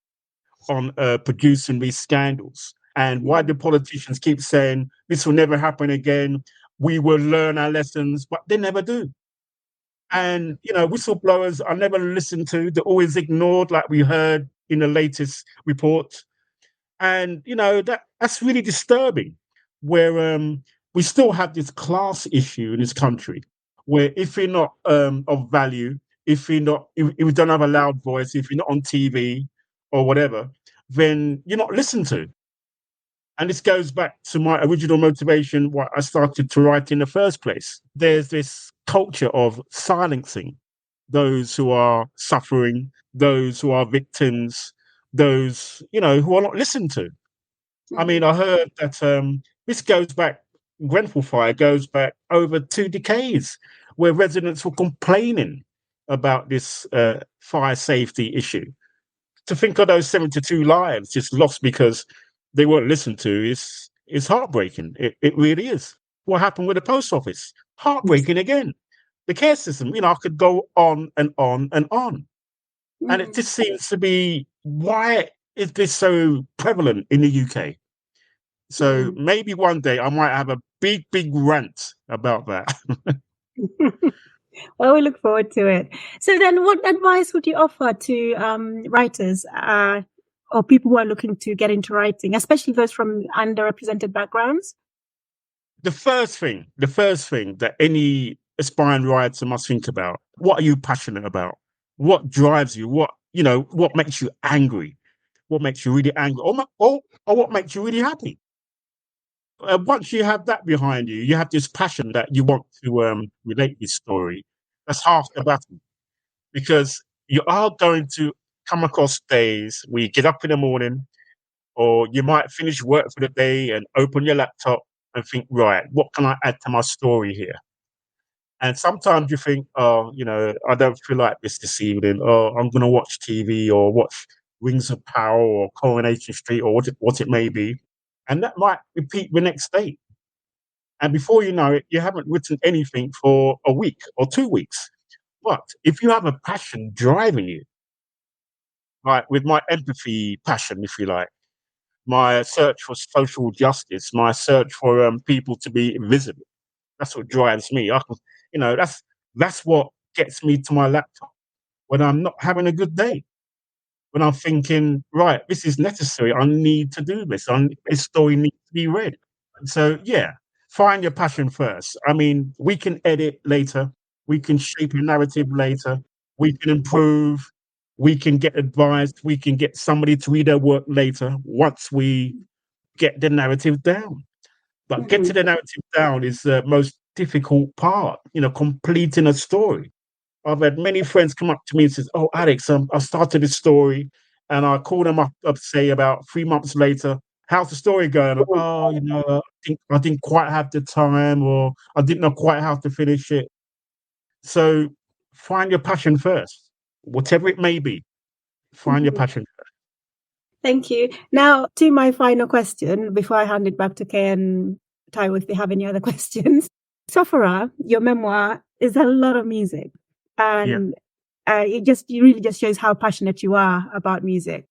on producing these scandals, and why do politicians keep saying this will never happen again, we will learn our lessons, but they never do. And, you know, whistleblowers are never listened to. They're always ignored, like we heard in the latest report. And, you know, that's really disturbing, where we still have this class issue in this country, where if you're not of value, if you don't have a loud voice, if you're not on TV or whatever, then you're not listened to. And this goes back to my original motivation, why I started to write in the first place. There's this culture of silencing those who are suffering, those who are victims, those, you know, who are not listened to. I mean, I heard that this goes back, Grenfell fire goes back over 2 decades, where residents were complaining about this fire safety issue. To think of those 72 lives just lost because they weren't listened to is heartbreaking. It really is. What happened with the post office? Heartbreaking again. The care system, you know, I could go on and on and on. And it just seems to be, why is this so prevalent in the UK? So maybe one day I might have a big, big rant about that. Well, we look forward to it. So then what advice would you offer to writers or people who are looking to get into writing, especially those from underrepresented backgrounds? The first thing that any aspiring writer must think about: what are you passionate about? What drives you? What makes you angry? What makes you really angry? Or what makes you really happy? Once you have that behind you, you have this passion that you want to relate this story. That's half the battle, because you are going to come across days where you get up in the morning, or you might finish work for the day and open your laptop and think, right, what can I add to my story here? And sometimes you think, oh, you know, I don't feel like this evening. Oh, I'm going to watch TV or watch Rings of Power or Coronation Street or what it may be. And that might repeat the next day. And before you know it, you haven't written anything for a week or 2 weeks. But if you have a passion driving you, like with my empathy passion, if you like, my search for social justice, my search for people to be visible, that's what drives me. That's what gets me to my laptop when I'm not having a good day. When I'm thinking, right, this is necessary. I need to do this. This story needs to be read. So yeah, find your passion first. I mean, we can edit later. We can shape a narrative later. We can improve. We can get advice. We can get somebody to read our work later once we get the narrative down. But getting the narrative down is the most difficult part, you know, completing a story. I've had many friends come up to me and says, "Oh, Alex, I started this story," and I call them up, say about 3 months later, how's the story going? Oh, I didn't quite have the time, or I didn't know quite how to finish it. So find your passion first, whatever it may be. Find your passion first. Thank you. Now, to my final question before I hand it back to Kay and Taiwo if they have any other questions. Safara, your memoir is a lot of music, and it really just shows how passionate you are about music.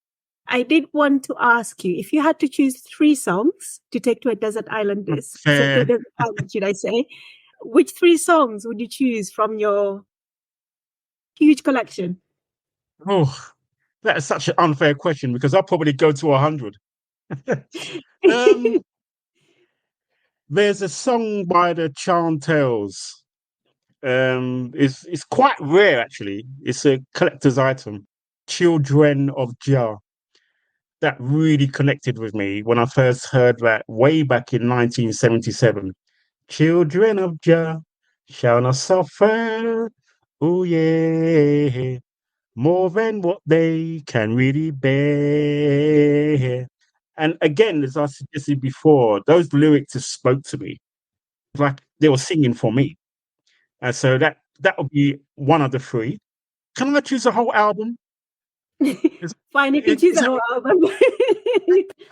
I did want to ask you, if you had to choose 3 songs to take to a desert island, should I say, which 3 songs would you choose from your huge collection? Oh, that is such an unfair question because I'll probably go to 100. There's a song by the Chronicles. It's quite rare actually. It's a collector's item. Children of Jah. That really connected with me when I first heard that way back in 1977. Children of Jah shall not suffer. Oh yeah. More than what they can really bear. And again, as I suggested before, those lyrics just spoke to me. Like they were singing for me. And so that would be one of the 3. Can I choose a whole album? Fine, you can choose a whole album.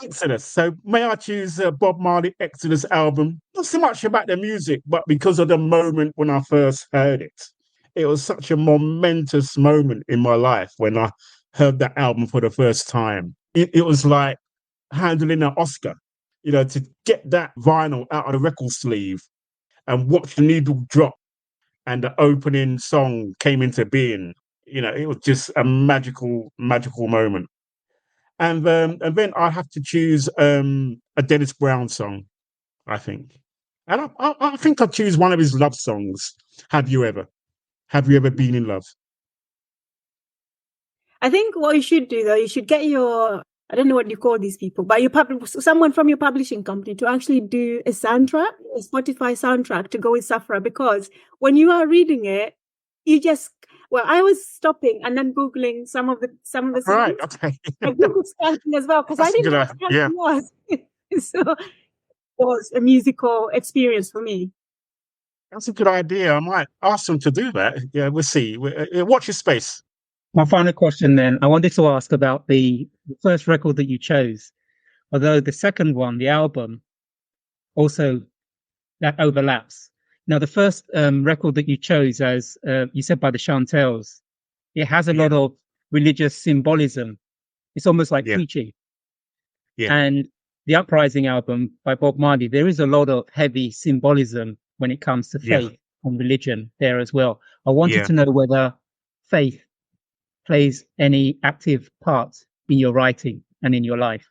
Exodus. So may I choose Bob Marley Exodus album? Not so much about the music, but because of the moment when I first heard it. It was such a momentous moment in my life when I heard that album for the first time. It was like handling an Oscar, to get that vinyl out of the record sleeve and watch the needle drop and the opening song came into being. It was just a magical, magical moment. And then I have to choose a Dennis Brown song, I think. And I think I'll choose one of his love songs, Have You Ever? Have you ever been in love? I think what you should do, though, you should get I don't know what you call these people, but someone from your publishing company to actually do a soundtrack, a Spotify soundtrack to go with Safra, because when you are reading it, I was stopping and then Googling some of the songs. Right, okay. I Googled Skanking as well, because I didn't know what Skanking was. So it was a musical experience for me. That's a good idea. I might ask them to do that. Yeah, we'll see. Watch your space. My final question then, I wanted to ask about the first record that you chose, although the second one, the album, also that overlaps. Now, the first record that you chose, as you said, by the Chantels, it has a lot of religious symbolism. It's almost like preaching. Yeah. And the Uprising album by Bob Marley, there is a lot of heavy symbolism when it comes to faith and religion there as well. I wanted to know whether faith plays any active part in your writing and in your life.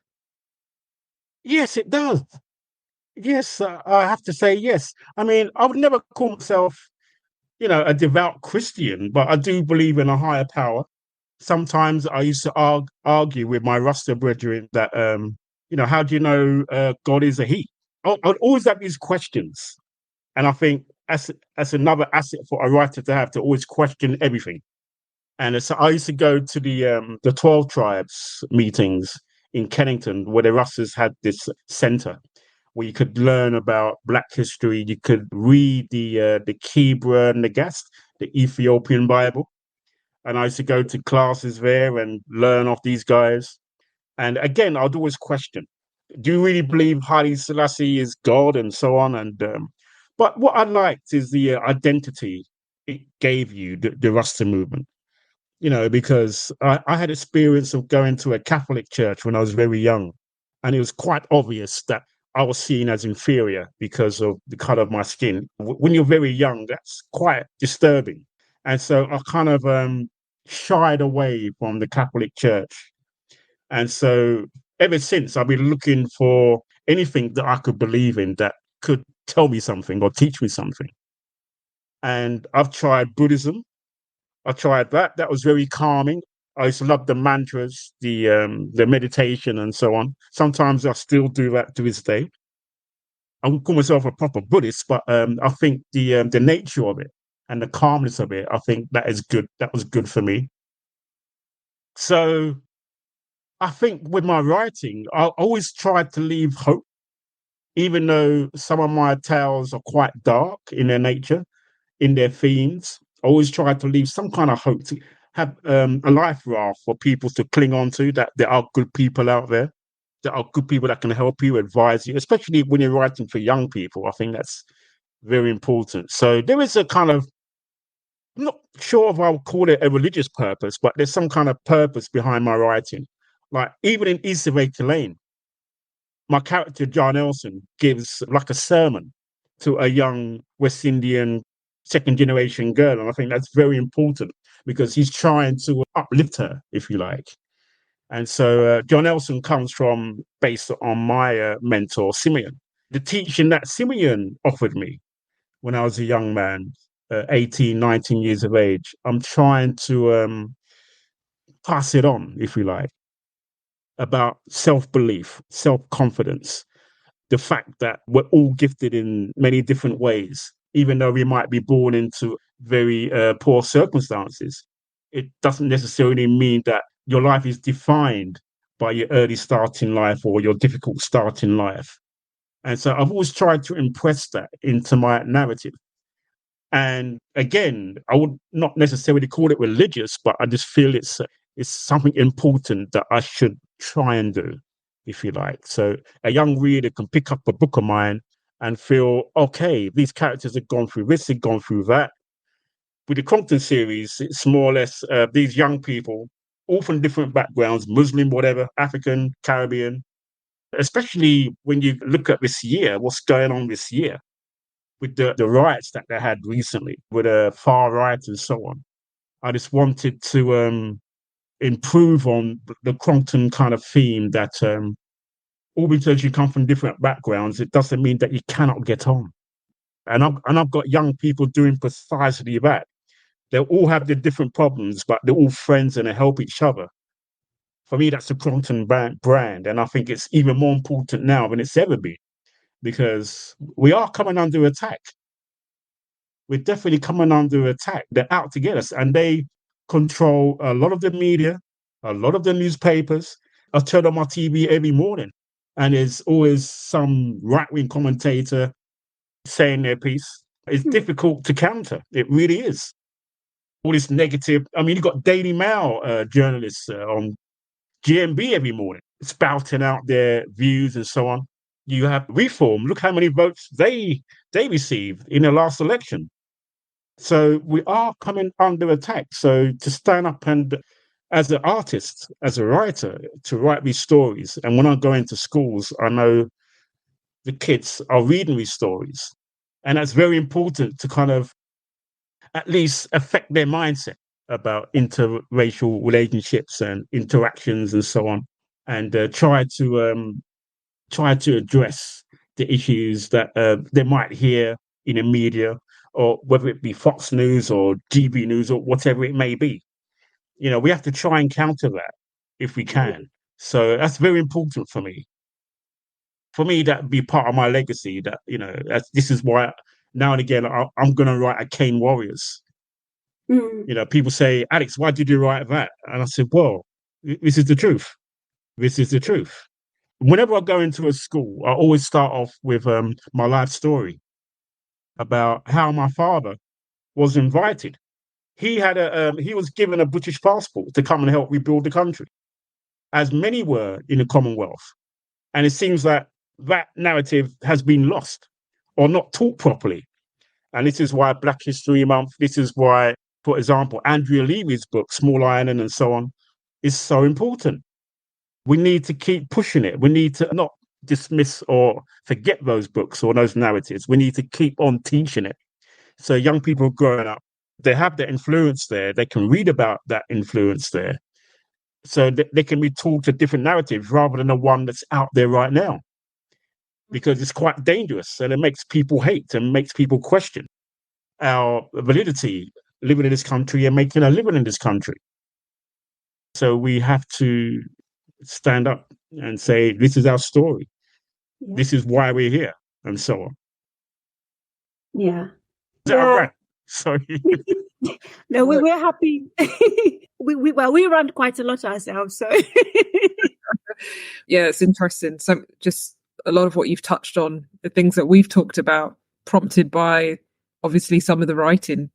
Yes, it does. Yes, I have to say yes. I mean, I would never call myself, a devout Christian, but I do believe in a higher power. Sometimes I used to argue with my Rasta brethren that, how do you know God is a he? I'd always have these questions. And I think that's another asset for a writer to have, to always question everything. And so I used to go to the 12 tribes meetings in Kennington, where the Rastas had this centre where you could learn about Black history. You could read the Kebra Nagast, the Ethiopian Bible. And I used to go to classes there and learn off these guys. And again, I'd always question, do you really believe Haile Selassie is God and so on? And but what I liked is the identity it gave you, the Rasta movement. Because I had experience of going to a Catholic church when I was very young. And it was quite obvious that I was seen as inferior because of the color of my skin. When you're very young, that's quite disturbing. And so I kind of shied away from the Catholic Church. And so ever since, I've been looking for anything that I could believe in that could tell me something or teach me something. And I've tried Buddhism. I tried that. That was very calming. I used to love the mantras, the meditation and so on. Sometimes I still do that to this day. I wouldn't call myself a proper Buddhist, but I think the nature of it and the calmness of it, I think that is good. That was good for me. So I think with my writing, I always try to leave hope, even though some of my tales are quite dark in their nature, in their themes. I always try to leave some kind of hope, to have a life raft for people to cling on to, that there are good people out there. There are good people that can help you, advise you, especially when you're writing for young people. I think that's very important. So there is a kind of, I'm not sure if I would call it a religious purpose, but there's some kind of purpose behind my writing. Like even in East of Acre Lane, my character John Elson gives like a sermon to a young West Indian second generation girl, and I think that's very important because he's trying to uplift her, if you like. And so John Elson comes from, based on my mentor Simeon, the teaching that Simeon offered me when I was a young man, 18, 19 years of age. I'm trying to pass it on, if you like, about self-belief, self-confidence, the fact that we're all gifted in many different ways, even though we might be born into very poor circumstances. It doesn't necessarily mean that your life is defined by your early start in life or your difficult start in life. And so I've always tried to impress that into my narrative. And again, I would not necessarily call it religious, but I just feel it's something important that I should try and do, if you like. So a young reader can pick up a book of mine and feel, okay, these characters have gone through this, they've gone through that. With the Crompton series, it's more or less these young people, all from different backgrounds, Muslim, whatever, African, Caribbean, especially when you look at this year, what's going on this year with the riots that they had recently with the far right and so on. I just wanted to improve on the Crompton kind of theme that all because you come from different backgrounds, it doesn't mean that you cannot get on. And I've got young people doing precisely that. They all have their different problems, but they're all friends and they help each other. For me, that's the Crompton brand. And I think it's even more important now than it's ever been because we are coming under attack. We're definitely coming under attack. They're out to get us and they control a lot of the media, a lot of the newspapers. I turn on my TV every morning and there's always some right-wing commentator saying their piece. It's difficult to counter. It really is. All this negative. I mean, you've got Daily Mail journalists on GMB every morning spouting out their views and so on. You have Reform. Look how many votes they received in the last election. So we are coming under attack. So to stand up and, as an artist, as a writer, to write these stories, and when I go into schools, I know the kids are reading these stories. And that's very important to kind of at least affect their mindset about interracial relationships and interactions and so on, and try to address the issues that they might hear in the media, or whether it be Fox News or GB News or whatever it may be. You know, we have to try and counter that if we can. So that's very important for me. For me, that would be part of my legacy. That, you know, this is why now and again I'm going to write Acclaimed Warriors. You know, people say, Alex, why did you write that? And I said, well, this is the truth. This is the truth. Whenever I go into a school, I always start off with my life story about how my father was invited. He was given a British passport to come and help rebuild the country, as many were in the Commonwealth. And it seems that narrative has been lost or not taught properly. And this is why Black History Month, this is why, for example, Andrea Levy's book, Small Island and so on, is so important. We need to keep pushing it. We need to not dismiss or forget those books or those narratives. We need to keep on teaching it. So young people growing up, they have the influence there. They can read about that influence there. So they can be taught a different narrative rather than the one that's out there right now. Because it's quite dangerous and it makes people hate and makes people question our validity living in this country and making a living in this country. So we have to stand up and say, this is our story. Yeah. This is why we're here, and so on. Yeah. Is that a rant? Sorry. No, we're happy. we rant quite a lot ourselves, so Yeah, it's interesting. So just a lot of what you've touched on, the things that we've talked about, prompted by obviously some of the writing,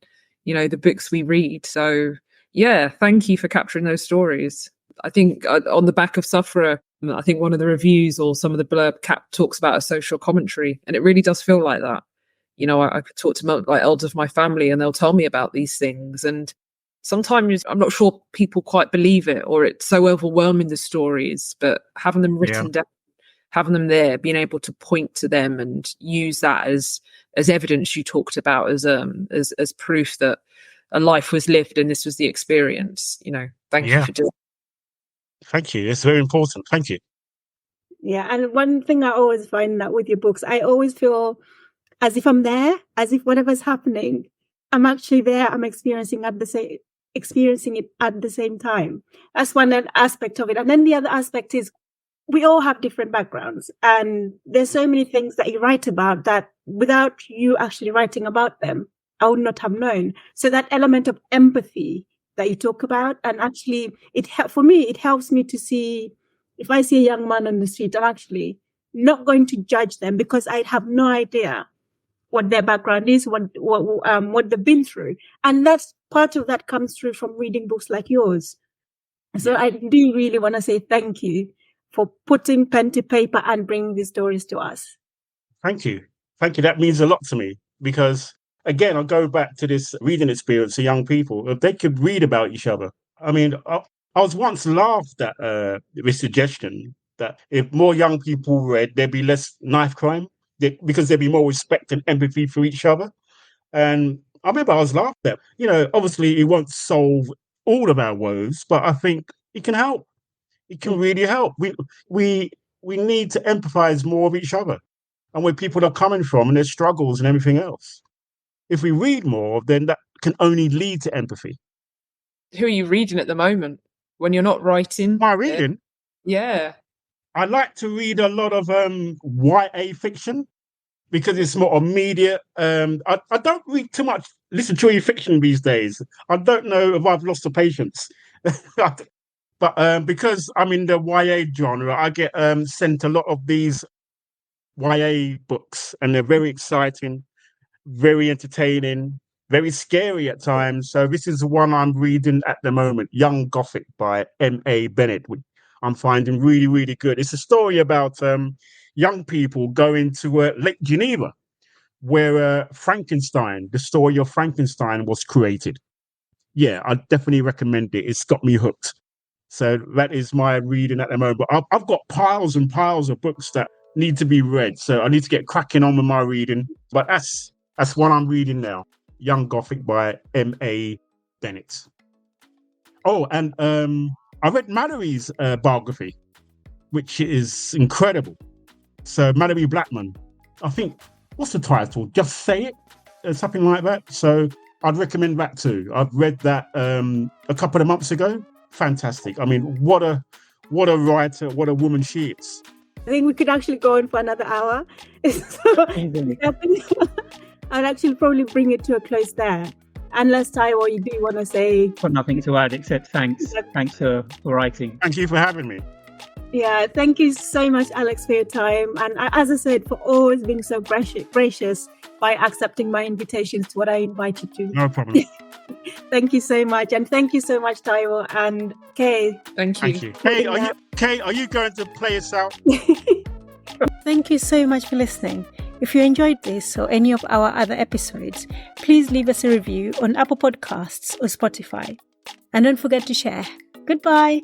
the books we read. So yeah, thank you for capturing those stories. I think on the back of Sufferer, I think one of the reviews or some of the blurb cap talks about a social commentary, and it really does feel like that. I could talk to like elders of my family and they'll tell me about these things. And sometimes I'm not sure people quite believe it, or it's so overwhelming, the stories, but having them written down, having them there, being able to point to them and use that as evidence you talked about, as proof that a life was lived and this was the experience. Thank you for doing. Thank you. It's very important. Thank you. Yeah, and one thing I always find that with your books, I always feel as if I'm there, as if whatever's happening, I'm actually there. I'm experiencing it at the same time. That's one aspect of it. And then the other aspect is we all have different backgrounds, and there's so many things that you write about that without you actually writing about them, I would not have known. So that element of empathy that you talk about, and actually for me, it helps me to see, if I see a young man on the street, I'm actually not going to judge them because I have no idea what their background is, what they've been through. And that's part of that comes through from reading books like yours. So I do really want to say thank you for putting pen to paper and bringing these stories to us. Thank you. That means a lot to me because, again, I'll go back to this reading experience of young people. If they could read about each other. I mean, I was once laughed at this suggestion that if more young people read, there'd be less knife crime because there'd be more respect and empathy for each other. And I remember I was laughed at. Obviously, it won't solve all of our woes, but I think it can help. It can really help. We need to empathize more with each other and where people are coming from and their struggles and everything else. If we read more, then that can only lead to empathy. Who are you reading at the moment when you're not writing? My reading? Yeah. I like to read a lot of YA fiction because it's more immediate. I don't read too much literary fiction these days. I don't know if I've lost the patience. But because I'm in the YA genre, I get sent a lot of these YA books, and they're very exciting, very entertaining, very scary at times. So this is the one I'm reading at the moment, Young Gothic by M.A. Bennett, which I'm finding really, really good. It's a story about young people going to Lake Geneva, where Frankenstein, the story of Frankenstein, was created. Yeah, I definitely recommend it. It's got me hooked. So that is my reading at the moment. But I've got piles and piles of books that need to be read. So I need to get cracking on with my reading. But that's what I'm reading now. Young Gothic by M.A. Bennett. Oh, and I read Mallory's biography, which is incredible. So Mallory Blackman, I think, what's the title? Just Say It? Something like that. So I'd recommend that too. I've read that a couple of months ago. Fantastic. I mean, what a writer, what a woman she is. I think we could actually go on for another hour. I'd actually probably bring it to a close there. Unless, Taiwo, you do want to say... Got nothing to add except thanks. Thanks for writing. Thank you for having me. Yeah, thank you so much, Alex, for your time. And as I said, for always being so gracious by accepting my invitations to what I invite you to. No problem. Thank you so much. And thank you so much, Taiwo and Kay. Thank you. Kay, are you going to play us out? Thank you so much for listening. If you enjoyed this or any of our other episodes, please leave us a review on Apple Podcasts or Spotify. And don't forget to share. Goodbye.